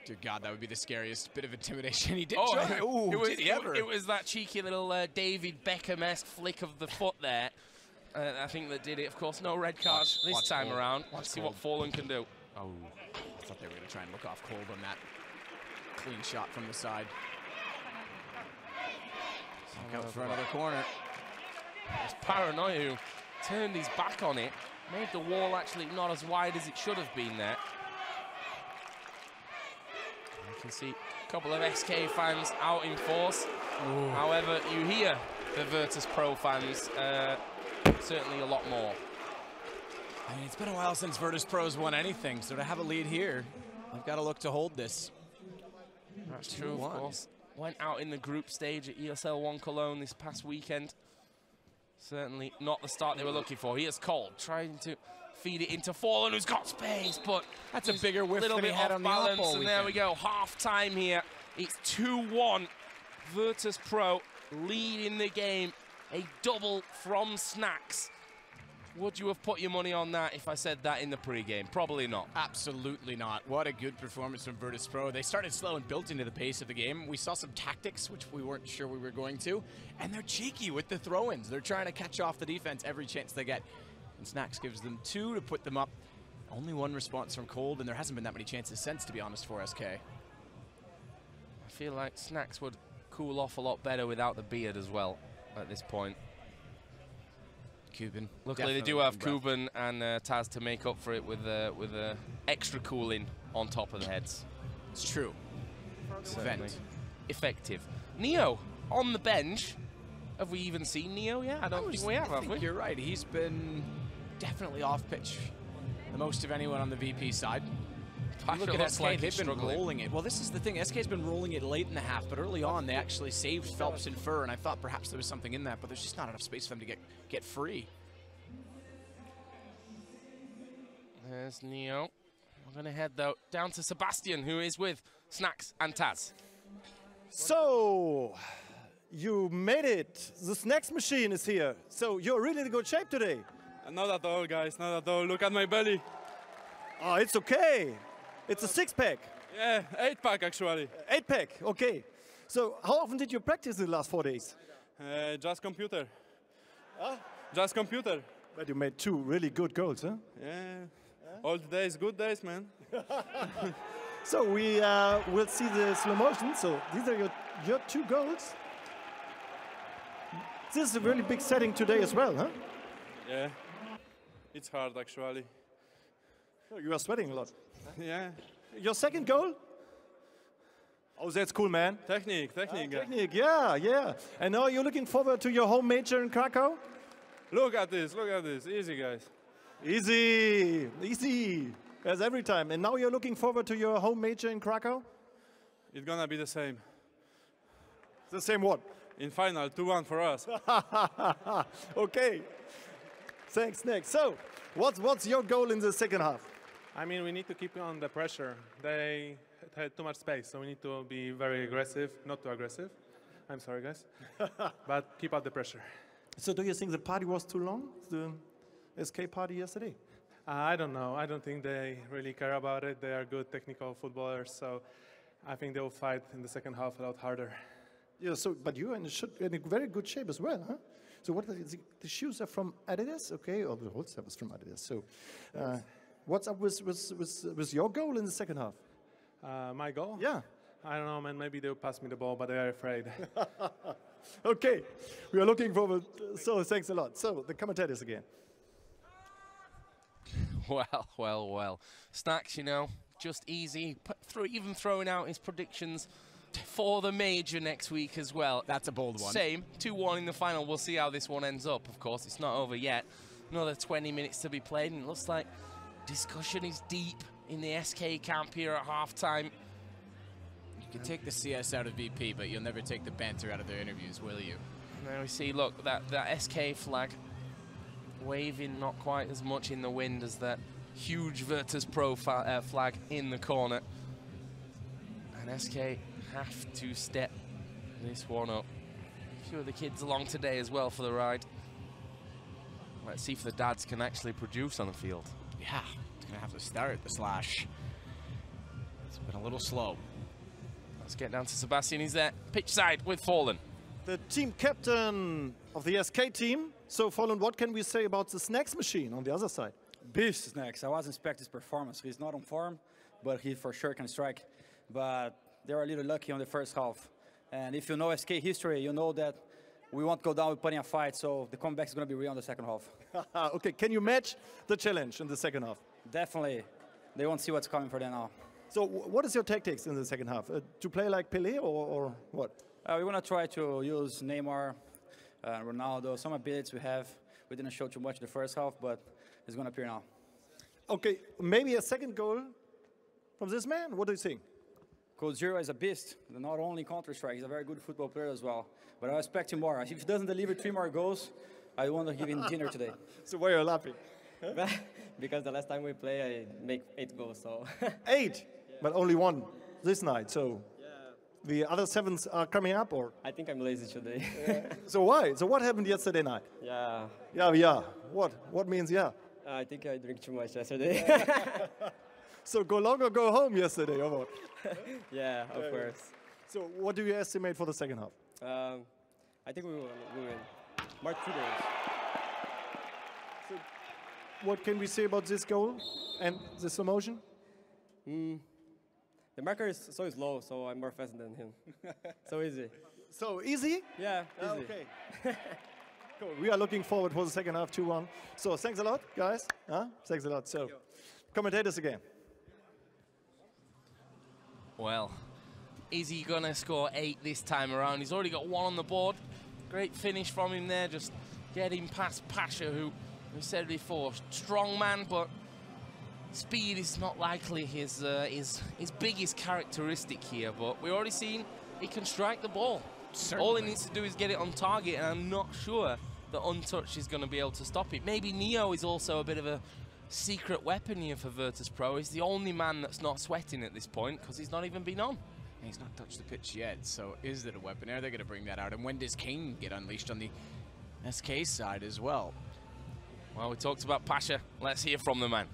[SPEAKER 2] Dear God, that would be the scariest bit of intimidation he did.
[SPEAKER 1] Oh, it was that cheeky little David Beckham-esque flick of the foot there. I think that did it. Of course, no red card this time around. Let's see what Fallen can do.
[SPEAKER 2] Oh, I thought they were going to try and look off Cold on that clean shot from the side. Look out for another corner.
[SPEAKER 1] It's Paranoia who turned his back on it. Made the wall actually not as wide as it should have been there. You can see a couple of SK fans out in force. Ooh. However, you hear the Virtus Pro fans certainly a lot more.
[SPEAKER 2] I mean, it's been a while since Virtus Pro's won anything, so to have a lead here, they've got to look to hold this.
[SPEAKER 1] That's true, of course. Went out in the group stage at ESL 1 Cologne this past weekend. Certainly not the start they were looking for. Here's Cold trying to feed it into Fallen, who's got space, but
[SPEAKER 2] that's a bigger whiff than he had on the balance.
[SPEAKER 1] And there we go, half time here. It's 2-1. Virtus Pro leading the game. A double from Snacks. Would you have put your money on that if I said that in the pre-game? Probably not.
[SPEAKER 2] Absolutely not. What a good performance from Virtus Pro. They started slow and built into the pace of the game. We saw some tactics, which we weren't sure we were going to, and they're cheeky with the throw-ins. They're trying to catch off the defense every chance they get. And Snacks gives them 2 to put them up. Only 1 response from Cold, and there hasn't been that many chances since, to be honest, for SK.
[SPEAKER 1] I feel like Snacks would cool off a lot better without the beard as well at this point.
[SPEAKER 2] Cuban.
[SPEAKER 1] Luckily, they do have Cuban and Taz to make up for it with extra cooling on top of the heads.
[SPEAKER 2] It's true.
[SPEAKER 1] Effective. Neo on the bench. Have we even seen Neo yet? I don't think we have we?
[SPEAKER 2] You're right. He's been definitely off pitch the most of anyone on the VP side. Look at SK, they've been rolling it. Well, this is the thing. SK's been rolling it late in the half, but early on they actually saved Phelps and Fur, and I thought perhaps there was something in that, but there's just not enough space for them to get free.
[SPEAKER 1] There's Neo. I'm going to head, though, down to Sebastian, who is with Snacks and Taz.
[SPEAKER 3] So, you made it. The snacks machine is here. So, you're really in good shape today.
[SPEAKER 4] Not at all, guys, not at all. Look at my belly.
[SPEAKER 3] Oh, it's okay. It's a six-pack.
[SPEAKER 4] Yeah, 8-pack actually.
[SPEAKER 3] 8-pack, okay. So, how often did you practice in the last 4 days?
[SPEAKER 4] Just computer.
[SPEAKER 3] Huh?
[SPEAKER 4] Just computer.
[SPEAKER 3] But you made 2 really good goals, huh?
[SPEAKER 4] Yeah. Old days, good days, man.
[SPEAKER 3] So we will see the slow motion. So these are your 2 goals. This is a really big setting today as well, huh?
[SPEAKER 4] Yeah. It's hard actually.
[SPEAKER 3] Oh, you are sweating a lot.
[SPEAKER 4] Yeah.
[SPEAKER 3] Your second goal? Oh, that's cool, man.
[SPEAKER 4] Technique.
[SPEAKER 3] Technique, yeah. And now you're looking forward to your home major in Krakow?
[SPEAKER 4] Look at this. Easy, guys.
[SPEAKER 3] Easy. As every time. And now you're looking forward to your home major in Krakow?
[SPEAKER 4] It's gonna be the same.
[SPEAKER 3] The same what?
[SPEAKER 4] In final, 2-1 for us.
[SPEAKER 3] Okay. Thanks, Nick. So, what's your goal in the second half?
[SPEAKER 5] I mean, we need to keep on the pressure. They had too much space, so we need to be very aggressive, not too aggressive. I'm sorry, guys. But keep out the pressure.
[SPEAKER 3] So do you think the party was too long, the SK party yesterday?
[SPEAKER 5] I don't know. I don't think they really care about it. They are good technical footballers, so I think they will fight in the second half a lot harder.
[SPEAKER 3] Yeah, but you're in a very good shape as well, huh? So what the shoes are from Adidas, okay? Or the whole stuff is from Adidas. So what's up with your goal in the second half?
[SPEAKER 5] My goal?
[SPEAKER 3] Yeah.
[SPEAKER 5] I don't know, man. Maybe they'll pass me the ball, but they are afraid.
[SPEAKER 3] Okay, we are looking forward. So thanks a lot. So the commentators again.
[SPEAKER 1] Well. Snacks, just easy. Even throwing out his predictions for the major next week as well.
[SPEAKER 2] That's a bold one.
[SPEAKER 1] Same, 2-1 in the final. We'll see how this one ends up, of course. It's not over yet. Another 20 minutes to be played, and it looks like discussion is deep in the SK camp here at halftime.
[SPEAKER 2] You can take the CS out of VP, but you'll never take the banter out of their interviews, will you?
[SPEAKER 1] And there we see, look, that SK flag waving not quite as much in the wind as that huge Virtus Pro flag in the corner. And SK have to step this one up. A few of the kids along today as well for the ride. Let's see if the dads can actually produce on the field.
[SPEAKER 2] Yeah, it's going to have to start the slash. It's been a little slow.
[SPEAKER 1] Let's get down to Sebastian. He's there, pitch side with Fallen.
[SPEAKER 3] The team captain of the SK team. So, Fallen, what can we say about the snacks machine on the other side?
[SPEAKER 6] Beast Snacks. I wasn't expecting his performance. He's not on form, but he for sure can strike. But they were a little lucky on the first half. And if you know SK history, you know that we won't go down with putting a fight, so the comeback is going to be real in the second half.
[SPEAKER 3] Okay, can you match the challenge in the second half?
[SPEAKER 6] Definitely. They won't see what's coming for them now.
[SPEAKER 3] So what is your tactics in the second half? To play like Pelé or what?
[SPEAKER 6] We want to try to use Neymar, Ronaldo, some abilities we have. We didn't show too much in the first half, but it's going to appear now.
[SPEAKER 3] Okay, maybe a second goal from this man? What do you think?
[SPEAKER 6] Code Zero is a beast, not only Counter-Strike, he's a very good football player as well. But I expect him more. If he doesn't deliver 3 more goals, I want to give him dinner today.
[SPEAKER 3] So why are you laughing?
[SPEAKER 7] Because the last time we play, I make 8 goals, so.
[SPEAKER 3] 8? Yeah. But only 1 this night, so yeah. The other 7s are coming up, or?
[SPEAKER 7] I think I'm lazy today.
[SPEAKER 3] So why? So what happened yesterday night?
[SPEAKER 7] Yeah.
[SPEAKER 3] Yeah. What means yeah?
[SPEAKER 7] I think I drank too much yesterday.
[SPEAKER 3] So go long or go home yesterday, or what?
[SPEAKER 7] Yeah, of course.
[SPEAKER 3] So what do you estimate for the second half?
[SPEAKER 7] I think we will win. Mark 2 goals.
[SPEAKER 3] So what can we say about this goal and the slow motion?
[SPEAKER 7] The marker is so slow, so I'm more fast than him. So easy.
[SPEAKER 3] So easy?
[SPEAKER 7] Yeah, easy.
[SPEAKER 3] Okay. Cool. We are looking forward for the second half, 2-1. So thanks a lot, guys. Thanks a lot. So commentators again.
[SPEAKER 1] Well, is he going to score 8 this time around? He's already got 1 on the board. Great finish from him there, just getting past Pasha, who we said before, strong man, but speed is not likely his biggest characteristic here. But we've already seen he can strike the ball.
[SPEAKER 2] Certainly.
[SPEAKER 1] All he needs to do is get it on target, and I'm not sure that Untouched is going to be able to stop it. Maybe Neo is also a bit of a secret weapon here for Virtus Pro. He's the only man that's not sweating at this point because he's not even been on.
[SPEAKER 2] He's not touched the pitch yet, so is it a weapon? Are they going to bring that out? And when does Kane get unleashed on the SK side as well?
[SPEAKER 1] Well, we talked about Pasha. Let's hear from the man.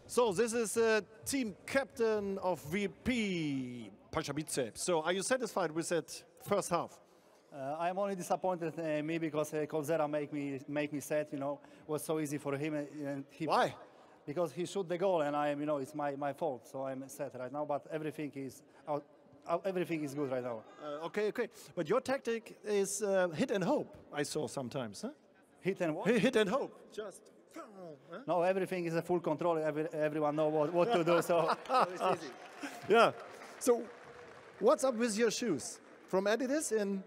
[SPEAKER 3] So this is team captain of VP, Pasha Biceps. So are you satisfied with that first half?
[SPEAKER 6] I'm only disappointed in me because Coldzera make me sad. You know, it was so easy for him. And
[SPEAKER 3] Why?
[SPEAKER 6] Because he shoot the goal, and I am, you know, it's my fault. So I'm sad right now. But everything is everything is good right now.
[SPEAKER 3] Okay. But your tactic is hit and hope. I saw sometimes, huh?
[SPEAKER 6] Hit and what?
[SPEAKER 3] Hit and hope. Just.
[SPEAKER 6] No, everything is a full control. Everyone know what to do. So it's easy.
[SPEAKER 3] Yeah. So, what's up with your shoes? From Adidas and?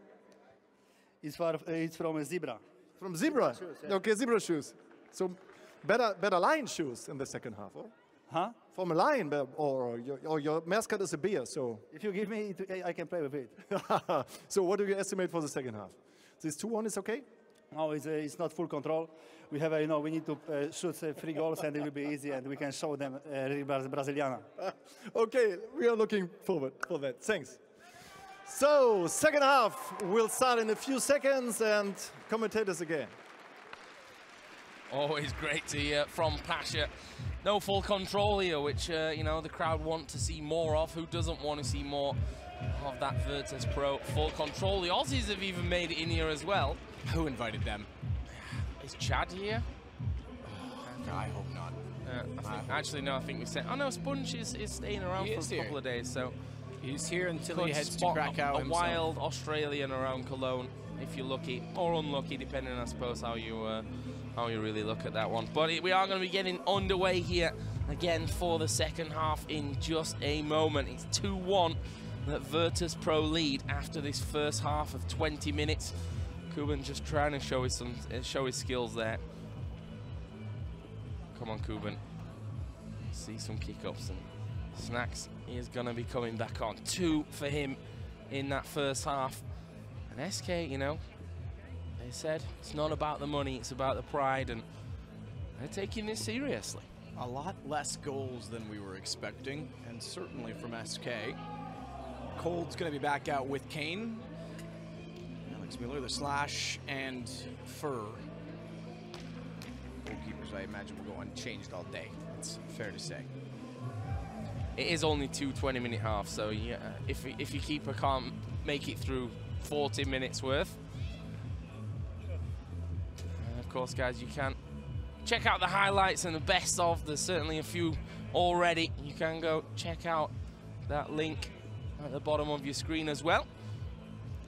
[SPEAKER 6] It's from Zebra.
[SPEAKER 3] From Zebra.
[SPEAKER 6] Shoes, yeah.
[SPEAKER 3] Okay, Zebra shoes. So, better lion shoes in the second half, or?
[SPEAKER 6] Huh?
[SPEAKER 3] From a lion, or your mascot is a bear. So.
[SPEAKER 6] If you give me, I can play with it.
[SPEAKER 3] So, what do you estimate for the second half? This 2-1 is okay?
[SPEAKER 6] No, it's not full control. We have, you know, we need to shoot 3 goals, and it will be easy, and we can show them Brasiliana.
[SPEAKER 3] Okay, we are looking forward for that. Thanks. So, second half will start in a few seconds, and commentators again.
[SPEAKER 1] Always great to hear from Pasha. No full control here, which, you know, the crowd want to see more of. Who doesn't want to see more of that Virtus Pro full control? The Aussies have even made it in here as well.
[SPEAKER 2] Who invited them?
[SPEAKER 1] Is Chad here?
[SPEAKER 2] I hope not.
[SPEAKER 1] I think we said. Oh no, Sponge is staying around for a couple of days, so
[SPEAKER 2] he's here until
[SPEAKER 1] could
[SPEAKER 2] he heads to
[SPEAKER 1] spot
[SPEAKER 2] Krakow
[SPEAKER 1] a
[SPEAKER 2] himself.
[SPEAKER 1] wild Australian around Cologne, if you're lucky or unlucky, depending, I suppose, how you really look at that one. But we are going to be getting underway here again for the second half in just a moment. It's 2-1 that Virtus Pro lead after this first half of 20 minutes. Kuban just trying to show his skills there. Come on, Kuban. See some kick-ups, and Snacks is going to be coming back on. 2 for him in that first half. And SK, you know, they said it's not about the money, it's about the pride, and they're taking this seriously.
[SPEAKER 2] A lot less goals than we were expecting, and certainly from SK. Cold's going to be back out with Kane. Alex Mueller, the slash, and Fur. Goalkeepers, I imagine, will go unchanged all day. That's fair to say.
[SPEAKER 1] It is only 2 20-minute halves, so yeah, if your keeper can't make it through 40 minutes worth. And of course, guys, you can check out the highlights and the best of. There's certainly a few already. You can go check out that link at the bottom of your screen as well.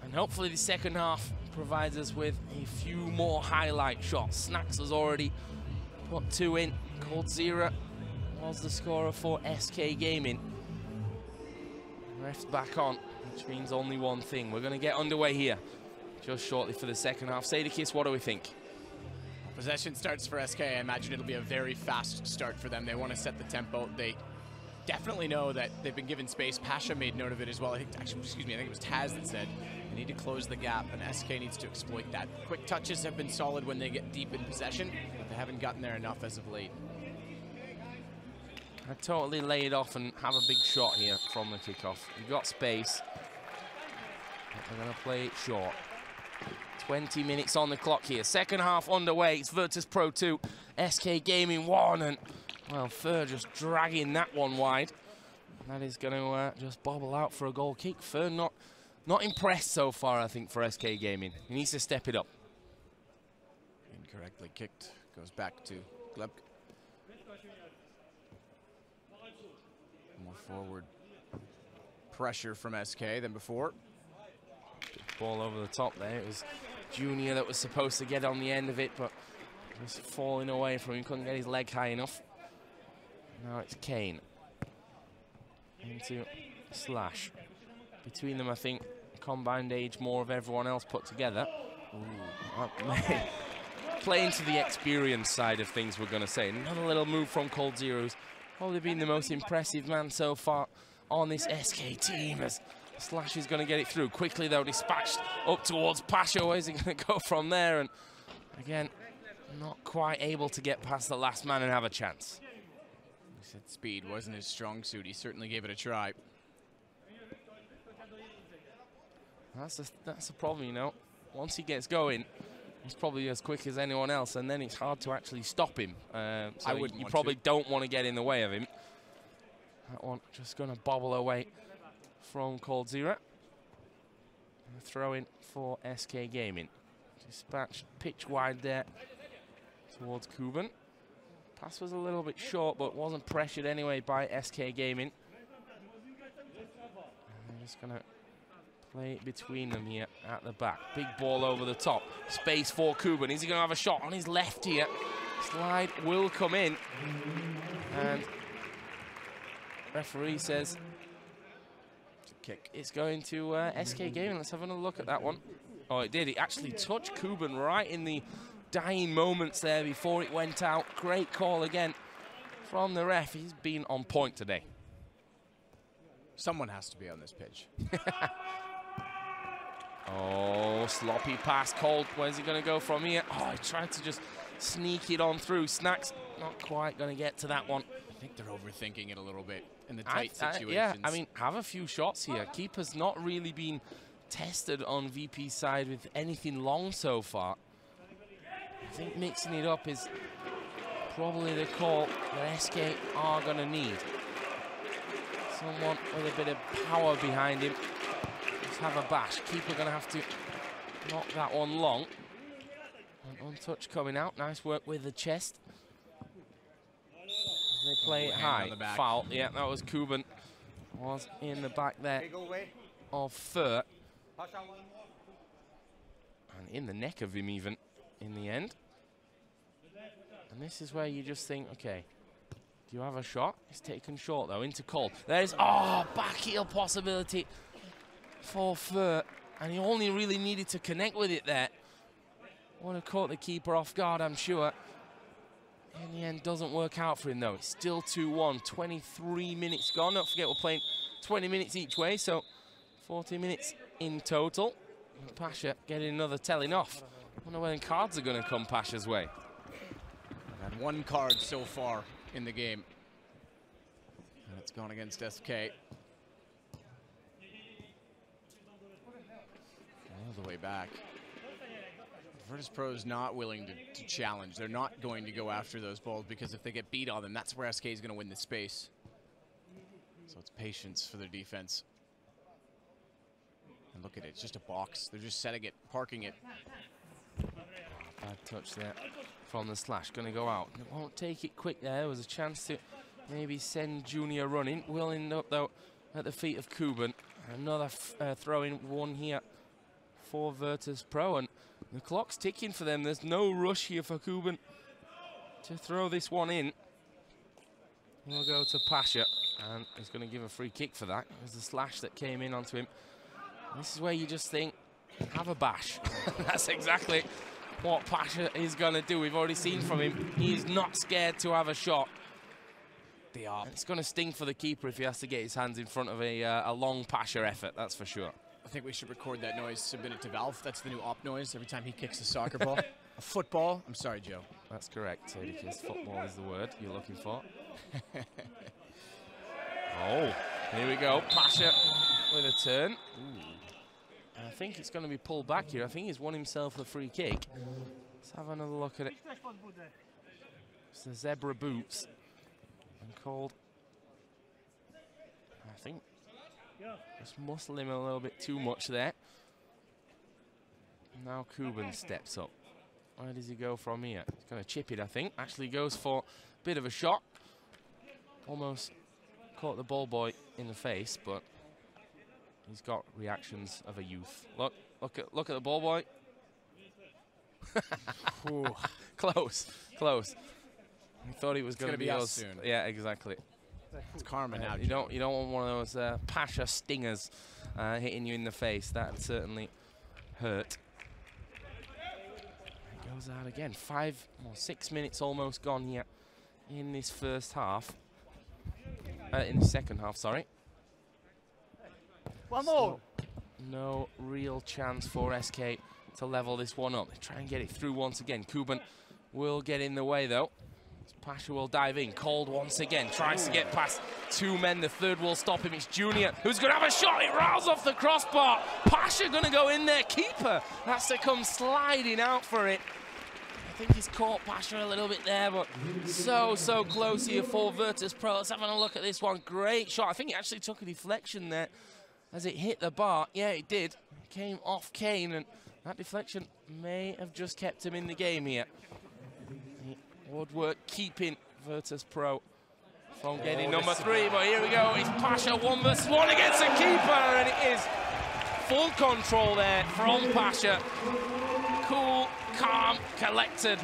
[SPEAKER 1] And hopefully the second half provides us with a few more highlight shots. Snacks has already put 2 in. Coldzera was the scorer for SK Gaming. Ref's back on, which means only one thing. We're going to get underway here just shortly for the second half. Sadakis, what do we think?
[SPEAKER 2] Possession starts for SK. I imagine it'll be a very fast start for them. They want to set the tempo. They definitely know that they've been given space. Pasha made note of it as well. I think it was Taz that said they need to close the gap, and SK needs to exploit that. Quick touches have been solid when they get deep in possession, but they haven't gotten there enough as of late.
[SPEAKER 1] I totally lay it off and have a big shot here from the kickoff. You've got space, but they're going to play it short. 20 minutes on the clock here. Second half underway. It's Virtus Pro 2, SK Gaming 1, and well, Fur just dragging that one wide. That is going to just bobble out for a goal kick. Fur not impressed so far, I think, for SK Gaming. He needs to step it up.
[SPEAKER 2] Incorrectly kicked. Goes back to Gleb. More forward pressure from SK than before.
[SPEAKER 1] Ball over the top there. It was Junior that was supposed to get on the end of it, but just falling away from him. Couldn't get his leg high enough. Now it's Kane into Slash. Between them, I think, combined age more of everyone else put together. Ooh, playing to the experience side of things, we're going to say. Another little move from Coldzera's probably been the most impressive man so far on this SK team, as Slash is going to get it through. Quickly, though, dispatched up towards Pasha. Where's he going to go from there? And again, not quite able to get past the last man and have a chance.
[SPEAKER 2] He said speed wasn't his strong suit. He certainly gave it a try.
[SPEAKER 1] That's the problem, you know. Once he gets going, he's probably as quick as anyone else, and then it's hard to actually stop him. So you probably don't want to get in the way of him. That one just going to bobble away from Coldzera. Throw in for SK Gaming. Dispatched pitch wide there towards Kuban. Pass was a little bit short, but wasn't pressured anyway by SK Gaming. And they're just going to play it between them here at the back. Big ball over the top. Space for Kuban. Is he going to have a shot on his left here? Slide will come in. And referee says kick. It's going to SK Gaming. Let's have another look at that one. Oh, it did. It actually touched Kuban right in the dying moments there before it went out. Great call again from the ref. He's been on point today.
[SPEAKER 2] Someone has to be on this pitch.
[SPEAKER 1] Oh, sloppy pass. Cold. Where's he going to go from here? Oh, he tried to just sneak it on through. Snacks not quite going to get to that one.
[SPEAKER 2] I think they're overthinking it a little bit in the tight situations.
[SPEAKER 1] Yeah, I mean, have a few shots here. Keeper's not really been tested on VP's side with anything long so far. I think mixing it up is probably the call that SK are going to need. Someone with a bit of power behind him. Just have a bash. Keeper going to have to knock that one long. An untouched coming out. Nice work with the chest. They play it high. Foul. Yeah, that was Kuban. Was in the back there of Fur. And in the neck of him even in the end. And this is where you just think, okay, do you have a shot? It's taken short though, into Cole. There's, oh, back heel possibility for Fur. And he only really needed to connect with it there. Would have caught the keeper off guard, I'm sure. In the end, doesn't work out for him though. It's still 2-1, 23 minutes gone. Don't forget we're playing 20 minutes each way, so 40 minutes in total. And Pasha getting another telling off. I wonder when cards are going to come Pasha's way.
[SPEAKER 2] I've had one card so far in the game. And it's gone against SK. All the way back. Virtus Pro is not willing to challenge. They're not going to go after those balls because if they get beat on them, that's where SK is going to win the space. So it's patience for their defense. And look at it, it's just a box. They're just setting it, parking it.
[SPEAKER 1] Bad touch there from the slash. Going to go out. It won't take it quick there. There was a chance to maybe send Junior running. Will end up though at the feet of Kuban. Another throw-in one here for Virtus Pro. And the clock's ticking for them. There's no rush here for Kuban to throw this one in. We'll go to Pasha, and he's going to give a free kick for that. It was the slash that came in onto him. This is where you just think, have a bash. That's exactly what Pasha is going to do. We've already seen from him. He is not scared to have a shot. They are. It's going to sting for the keeper if he has to get his hands in front of a long Pasha effort, that's for sure.
[SPEAKER 2] I think we should record that noise, submit it to Valve. That's the new op noise every time he kicks a soccer ball. A football. I'm sorry, Joe.
[SPEAKER 1] That's correct, Sadikis. Football is the word you're looking for. Oh, here we go. Pasha with a turn. Ooh. I think it's going to be pulled back here. I think he's won himself a free kick. Let's have another look at it. It's the zebra boots. And called, I think, just muscle him a little bit too much there. Now Kuban steps up. Where does he go from here? He's going to chip it, I think. Actually goes for a bit of a shot. Almost caught the ball boy in the face, but he's got reactions of a youth. Look at the ball boy. Close. We thought he was going to be us
[SPEAKER 2] soon.
[SPEAKER 1] Yeah, exactly.
[SPEAKER 2] It's karma now.
[SPEAKER 1] You don't want one of those Pasha stingers hitting you in the face. That certainly hurt. It goes out again. 6 minutes almost gone here in this first half. In the second half, sorry.
[SPEAKER 3] One more.
[SPEAKER 1] So, no real chance for SK to level this one up. They try and get it through once again. Kuban will get in the way though. Pasha will dive in. Cold once again. Tries to get past two men. The third will stop him. It's Junior who's going to have a shot. It rattles off the crossbar. Pasha going to go in there. Keeper has to come sliding out for it. I think he's caught Pasha a little bit there, but so close here for Virtus Pro. Let's have a look at this one. Great shot. I think it actually took a deflection there as it hit the bar. Yeah, it did. It came off Kane, and that deflection may have just kept him in the game here. Woodwork keeping Virtus Pro from getting number 3, but here we go. It's Pasha 1 versus 1 against the keeper, and it is full control there from Pasha. Cool, calm, collected.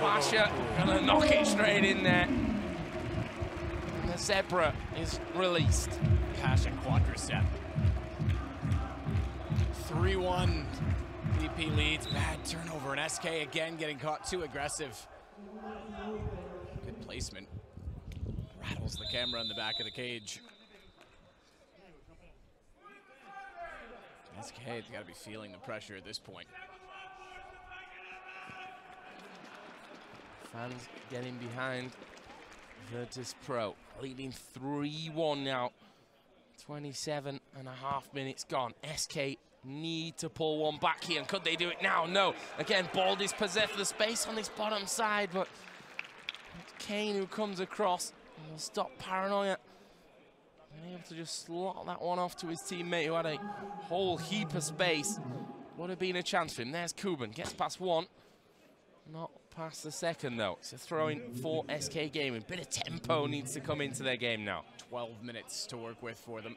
[SPEAKER 1] Pasha gonna knock it straight in there. And the zebra is released.
[SPEAKER 2] Pasha quadricep. 3-1. VP leads, bad turnover, and SK again getting caught too aggressive. Good placement. Rattles the camera in the back of the cage. SK's got to be feeling the pressure at this point.
[SPEAKER 1] Fans getting behind Virtus Pro, leading 3-1 now. 27.5 minutes gone. SK need to pull one back here, and could they do it now? No. Again, Baldy's possessed the space on this bottom side, but it's Kane who comes across and will stop Paranoia. And able to just slot that one off to his teammate who had a whole heap of space. Would have been a chance for him. There's Kuban, gets past one. Not past the second though. It's a throw-in for SK Gaming. Bit of tempo needs to come into their game now.
[SPEAKER 2] 12 minutes to work with for them.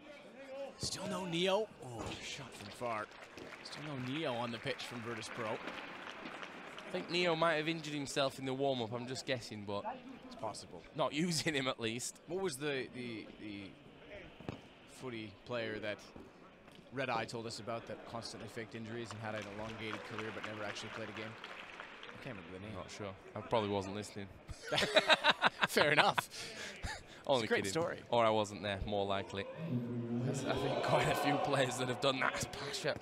[SPEAKER 2] Still no Neo. Oh, shot from far. Still no Neo on the pitch from Virtus Pro.
[SPEAKER 1] I think Neo might have injured himself in the warm-up, I'm just guessing, but
[SPEAKER 2] it's possible.
[SPEAKER 1] Not using him at least.
[SPEAKER 2] What was the footy player that Red Eye told us about that constantly faked injuries and had an elongated career but never actually played a game? I can't remember the name.
[SPEAKER 1] Not sure. I probably wasn't listening.
[SPEAKER 2] Fair enough.
[SPEAKER 1] Only
[SPEAKER 2] it's a great
[SPEAKER 1] kidding.
[SPEAKER 2] Story.
[SPEAKER 1] Or I wasn't there, more likely. There's, I think, quite a few players that have done that. Pasha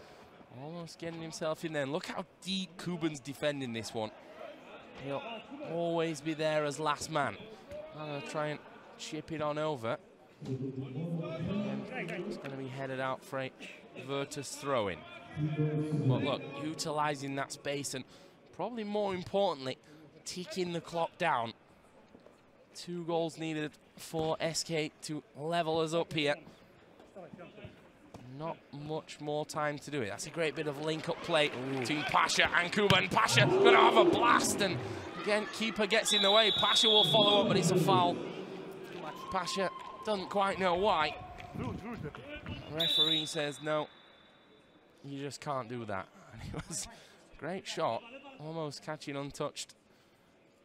[SPEAKER 1] almost getting himself in there. And look how deep Kuban's defending this one. He'll always be there as last man. I'm going to try and chip it on over. And it's going to be headed out for a Virtus throw-in. But look, utilising that space and probably more importantly, ticking the clock down. 2 goals needed for SK to level us up here. Not much more time to do it. That's a great bit of link-up play between Pasha and Kuban. Pasha gonna have a blast, and again, keeper gets in the way. Pasha will follow up, but it's a foul. Pasha doesn't quite know why. Referee says no, you just can't do that. And it was a great shot, almost catching untouched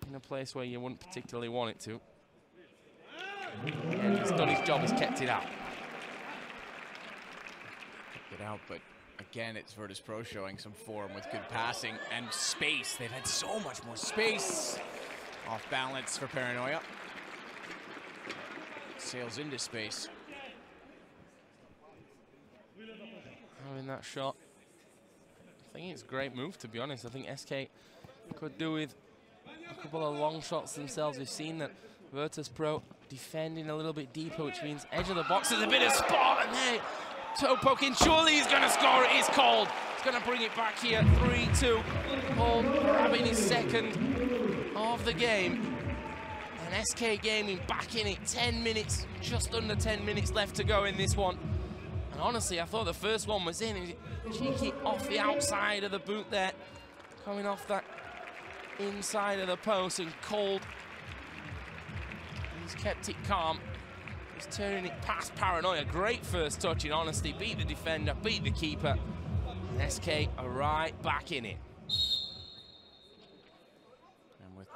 [SPEAKER 1] in a place where you wouldn't particularly want it to. And he's done his job, he's kept it out.
[SPEAKER 2] Kept it out, but again, it's Virtus Pro showing some form with good passing and space. They've had so much more space. Off balance for Paranoia. Sails into space.
[SPEAKER 1] Having that shot. I think it's a great move, to be honest. I think SK could do with a couple of long shots themselves. We've seen that Virtus Pro defending a little bit deeper, which means edge of the box. There's a bit of spot, and there, toe poking. Surely he's going to score. It is Cold. He's going to bring it back here. 3-2. Cold grabbing his second of the game. And SK Gaming back in it. 10 minutes, just under 10 minutes left to go in this one. And honestly, I thought the first one was in. Cheeky off the outside of the boot there. Coming off that inside of the post, and Cold, he's kept it calm. He's turning it past Paranoia. Great first touch in honesty. Beat the defender, beat the keeper. And SK are right back in it.
[SPEAKER 2] And with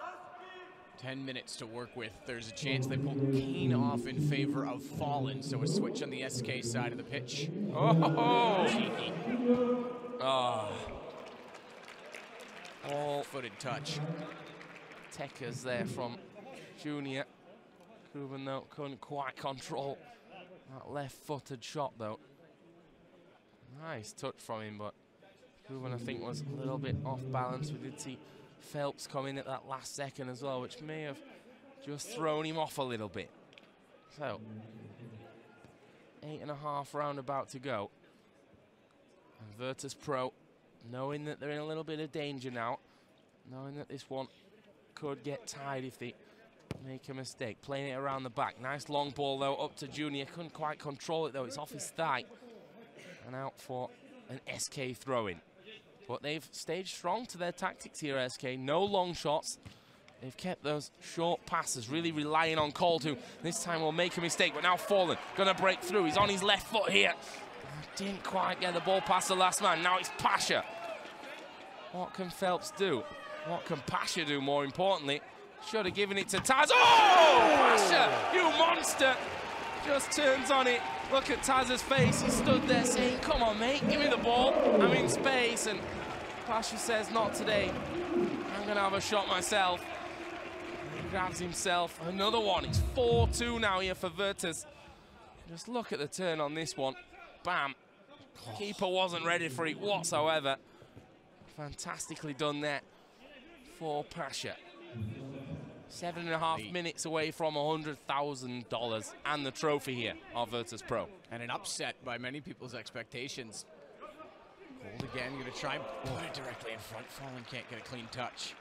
[SPEAKER 2] 10 minutes to work with, there's a chance they pull Kane off in favor of Fallen. So a switch on the SK side of the pitch.
[SPEAKER 1] Oh!
[SPEAKER 2] Cheeky.
[SPEAKER 1] Oh.
[SPEAKER 2] All-footed touch.
[SPEAKER 1] Techers there from Junior. Kuban, though, couldn't quite control that left-footed shot, though. Nice touch from him, but Kuban, I think, was a little bit off balance. We did see Phelps come in at that last second as well, which may have just thrown him off a little bit. So, 8.5 round about to go. And Virtus Pro, knowing that they're in a little bit of danger now, knowing that this one could get tied if they make a mistake. Playing it around the back. Nice long ball, though, up to Junior. Couldn't quite control it, though. It's off his thigh. And out for an SK throw-in. But they've stayed strong to their tactics here, SK. No long shots. They've kept those short passes, really relying on Cole, who this time will make a mistake, but now Fallen, gonna break through. He's on his left foot here. Didn't quite get the ball past the last man. Now it's Pasha. What can Phelps do? What can Pasha do, more importantly? Should have given it to Taz. Oh! Pasha, you monster! Just turns on it. Look at Taz's face. He stood there saying, come on, mate, give me the ball. I'm in space. And Pasha says, not today. I'm going to have a shot myself. He grabs himself another one. It's 4-2 now here for Virtus. Just look at the turn on this one. Bam. Keeper wasn't ready for it whatsoever. Fantastically done there for Pasha. 7.5 minutes away from $100,000 and the trophy here of Virtus Pro.
[SPEAKER 2] And an upset by many people's expectations. Hold again, gonna try and put it directly in front. Fallen can't get a clean touch.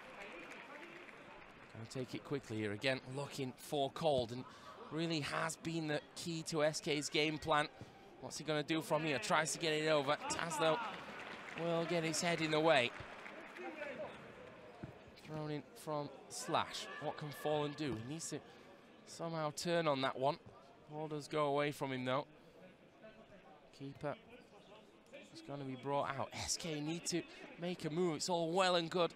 [SPEAKER 1] Gonna take it quickly here again, looking for Cold, and really has been the key to SK's game plan. What's he gonna do from here? Tries to get it over. Taz, though, will get his head in the way. Thrown in from Slash. What can Fallen do? He needs to somehow turn on that one. Ball does go away from him, though. Keeper is going to be brought out. SK need to make a move. It's all well and good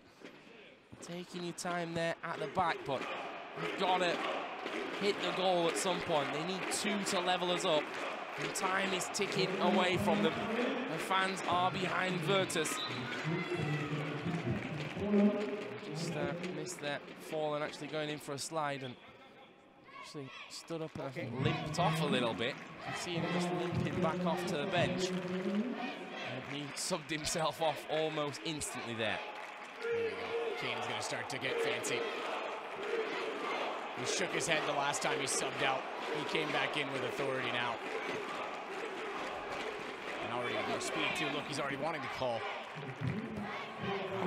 [SPEAKER 1] taking your time there at the back, but you've got to hit the goal at some point. They need 2 to level us up. And time is ticking away from them. The fans are behind Virtus. Just missed that. Fallen actually going in for a slide and actually stood up and I think limped off a little bit. You can see him just limping back off to the bench. And he subbed himself off almost instantly there.
[SPEAKER 2] There you go. Kane's going to start to get fancy. He shook his head the last time he subbed out. He came back in with authority now. And already with more speed too. Look, he's already wanting to call.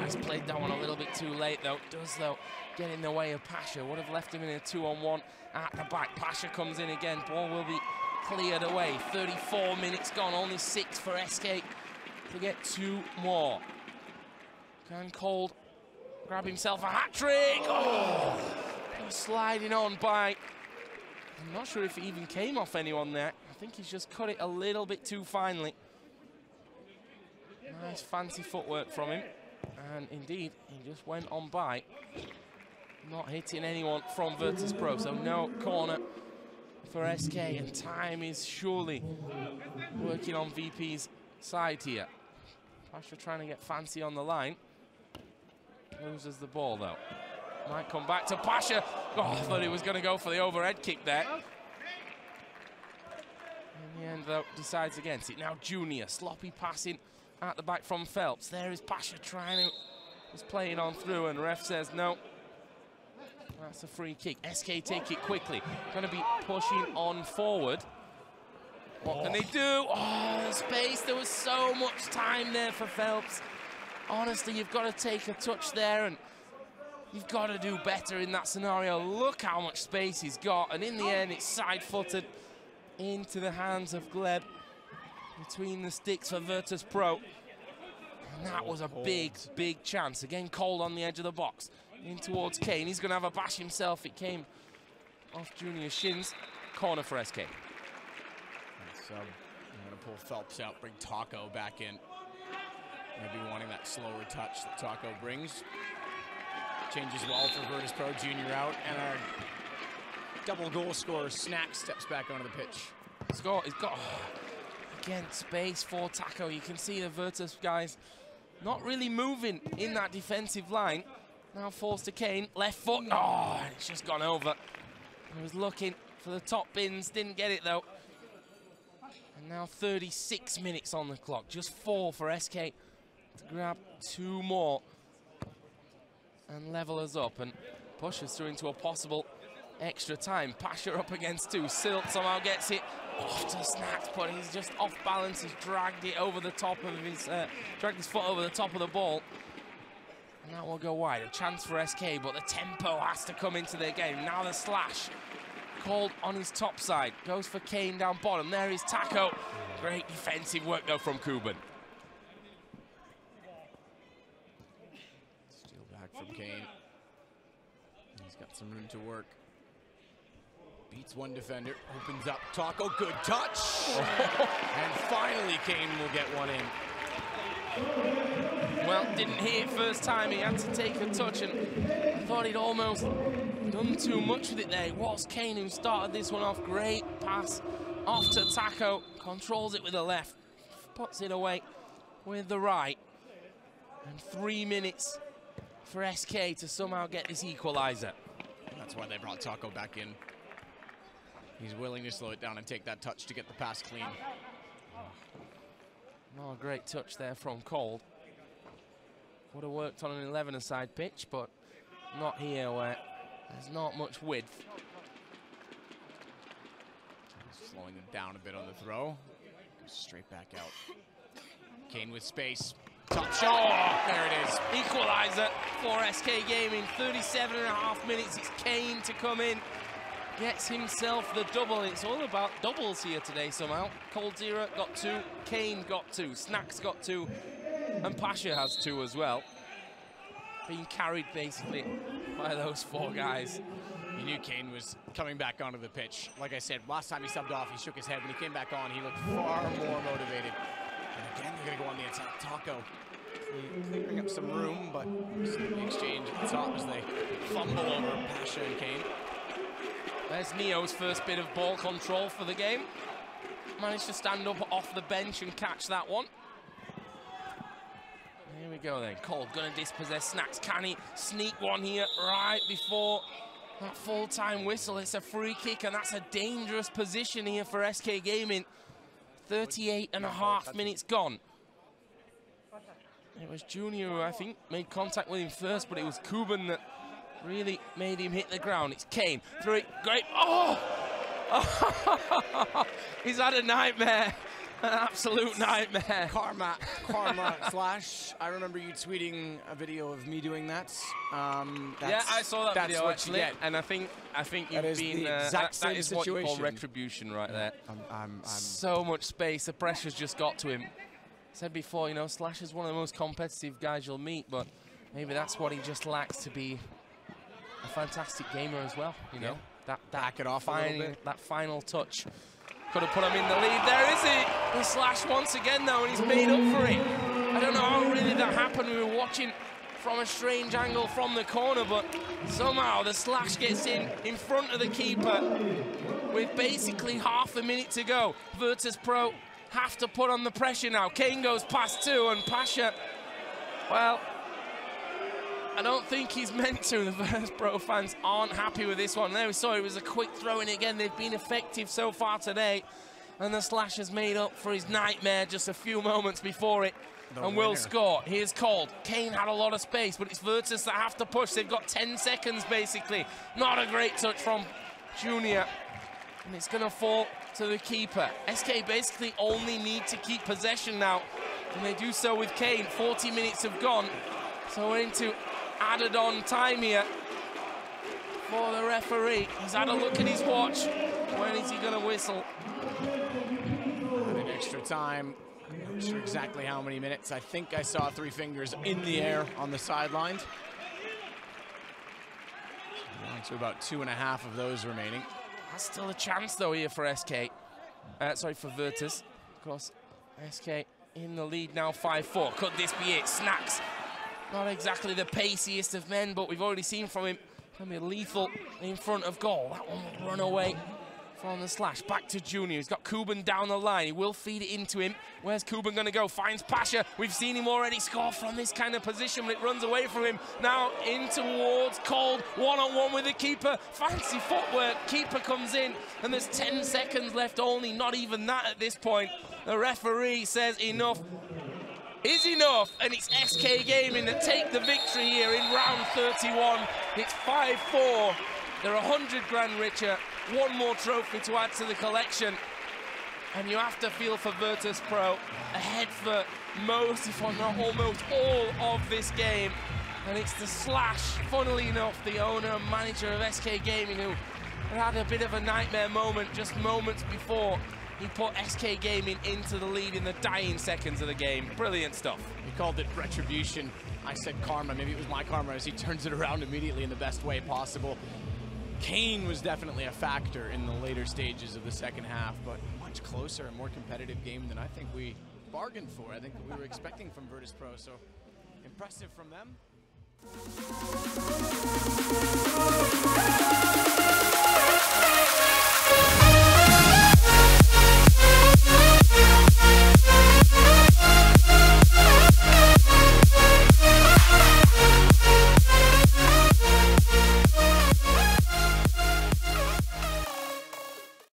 [SPEAKER 1] He's played that one a little bit too late, though. Does, though, get in the way of Pasha. Would have left him in a 2-on-1 at the back. Pasha comes in again. Ball will be cleared away. 34 minutes gone. Only 6 for SK to get 2 more. Can Cold grab himself a hat-trick? Oh! Sliding on by. I'm not sure if he even came off anyone there. I think he's just cut it a little bit too finely. Nice fancy footwork from him. And indeed, he just went on by, not hitting anyone from Virtus Pro. So no corner for SK, and time is surely working on VP's side here. Pasha trying to get fancy on the line. Loses the ball, though. Might come back to Pasha. Oh, I thought he was going to go for the overhead kick there. In the end, though, decides against it. Now Junior, sloppy passing at the back from Phelps. There is Pasha trying to, he's playing on through, and ref says no. That's a free kick. SK take it quickly. Going to be pushing on forward. What can they do? Oh, space. There was so much time there for Phelps. Honestly, you've got to take a touch there, and you've got to do better in that scenario. Look how much space he's got, and in the end, it's side-footed into the hands of Gleb. Between the sticks for Virtus Pro. And that was a big, big chance. Again, Cold on the edge of the box. In towards Kane. He's going to have a bash himself. It came off Junior's shins. Corner for SK.
[SPEAKER 2] So, I'm going to pull Phelps out, bring Taco back in. Maybe wanting that slower touch that Taco brings. Changes well for Virtus Pro. Junior out. And our double goal scorer, Snack, steps back onto the pitch.
[SPEAKER 1] He's got... Again, space for Taco. You can see the Virtus guys not really moving in that defensive line. Now falls to Kane, left foot. Oh, it's just gone over. He was looking for the top bins, didn't get it though. And now 36 minutes on the clock, just 4 for SK to grab 2 more. and level us up and push us through into a possible extra time. Pasha up against 2. Silt somehow gets it off to Snacks, but he's just off balance. He's dragged it over the top of his, dragged his foot over the top of the ball. And that will go wide. A chance for SK, but the tempo has to come into their game. Now the slash called on his top side. Goes for Kane down bottom. There is Taco. Great defensive work though from Kuban.
[SPEAKER 2] Steal back from Kane. He's got some room to work. Beats one defender, opens up Taco, good touch. And finally Kane will get one in.
[SPEAKER 1] Well, didn't hit it first time. He had to take a touch, and I thought he'd almost done too much with it there. It was Kane who started this one off. Great pass off to Taco. Controls it with the left. Puts it away with the right. And 3 minutes for SK to somehow get this equalizer.
[SPEAKER 2] That's why they brought Taco back in. He's willing to slow it down and take that touch to get the pass clean.
[SPEAKER 1] Oh, great touch there from Cold. Would have worked on an 11-a-side pitch, but not here where there's not much width.
[SPEAKER 2] Slowing them down a bit on the throw. Goes straight back out. Kane with space. Top shot. There it is.
[SPEAKER 1] Equalizer for SK Gaming. 37.5 minutes. It's Kane to come in. Gets himself the double. It's all about doubles here today somehow. Cold Zero got 2, Kane got 2, Snacks got 2, and Pasha has 2 as well. Being carried basically by those 4 guys.
[SPEAKER 2] You knew Kane was coming back onto the pitch. Like I said, last time he subbed off, he shook his head. When he came back on, he looked far more motivated. And again, they're gonna go on the attack. Taco clearing up some room, but the exchange at the top as they fumble over Pasha and Kane.
[SPEAKER 1] There's Neo's first bit of ball control for the game. Managed to stand up off the bench and catch that one. Here we go then. Cole gonna dispossess Snacks. Can he sneak one here right before that full-time whistle? It's a free kick, and that's a dangerous position here for SK Gaming. 38.5 minutes gone. It was Junior who I think made contact with him first, but it was Kuban that really made him hit the ground. It's Kane. 3, great. Oh! He's had a nightmare. An absolute nightmare.
[SPEAKER 2] Karma slash. I remember you tweeting a video of me doing that.
[SPEAKER 1] Yeah, I saw that video actually, and I think you've been that is what you call retribution right there. So much space. The pressure's just got to him. Said before, you know, Slash is one of the most competitive guys you'll meet, but maybe that's what he just lacks to be a fantastic gamer as well. You know, that
[SPEAKER 2] back it off a little bit.
[SPEAKER 1] That final touch. Could have put him in the lead. There is it. The Slash once again, though, and he's made up for it. I don't know how really that happened. We were watching from a strange angle from the corner, but somehow the Slash gets in front of the keeper with basically half a minute to go. Virtus Pro have to put on the pressure now. Kane goes past 2, and Pasha, well, I don't think he's meant to. The Virtus Pro fans aren't happy with this one. There we saw it was a quick throw in again. They've been effective so far today. And the Slash has made up for his nightmare just a few moments before it. And will score. Here's Cold. Kane had a lot of space, but it's Virtus that have to push. They've got 10 seconds, basically. Not a great touch from Junior. And it's going to fall to the keeper. SK basically only need to keep possession now. And they do so with Kane. 40 minutes have gone. So we're into added on time here for the referee. He's had a look at his watch. When is he going to whistle?
[SPEAKER 2] An extra time. I'm not sure exactly how many minutes. I think I saw 3 fingers in the air on the sideline. So about 2.5 of those remaining.
[SPEAKER 1] That's still a chance though here for SK. Sorry, for Virtus. Of course, SK in the lead now, 5-4. Could this be it? Snacks. Not exactly the paciest of men, but we've already seen from him can be lethal in front of goal. That one will run away from the Slash. Back to Junior. He's got Kuban down the line. He will feed it into him. Where's Kuban going to go? Finds Pasha. We've seen him already score from this kind of position, but it runs away from him. Now in towards Cold. One-on-one with the keeper. Fancy footwork. Keeper comes in, and there's 10 seconds left only. Not even that at this point. The referee says enough. is enough, and it's SK Gaming that take the victory here in round 31. It's 5-4. They're 100 grand richer, one more trophy to add to the collection. And you have to feel for Virtus Pro, ahead for most, if not almost all of this game. And it's the Slash, funnily enough, the owner and manager of SK Gaming, who had a bit of a nightmare moment just moments before he put SK Gaming into the lead in the dying seconds of the game. Brilliant stuff.
[SPEAKER 2] He called it retribution. I said karma. Maybe it was my karma, as he turns it around immediately in the best way possible. Kane was definitely a factor in the later stages of the second half, but much closer and more competitive game than I think we bargained for. I think that we were expecting from Virtus Pro, so impressive from them.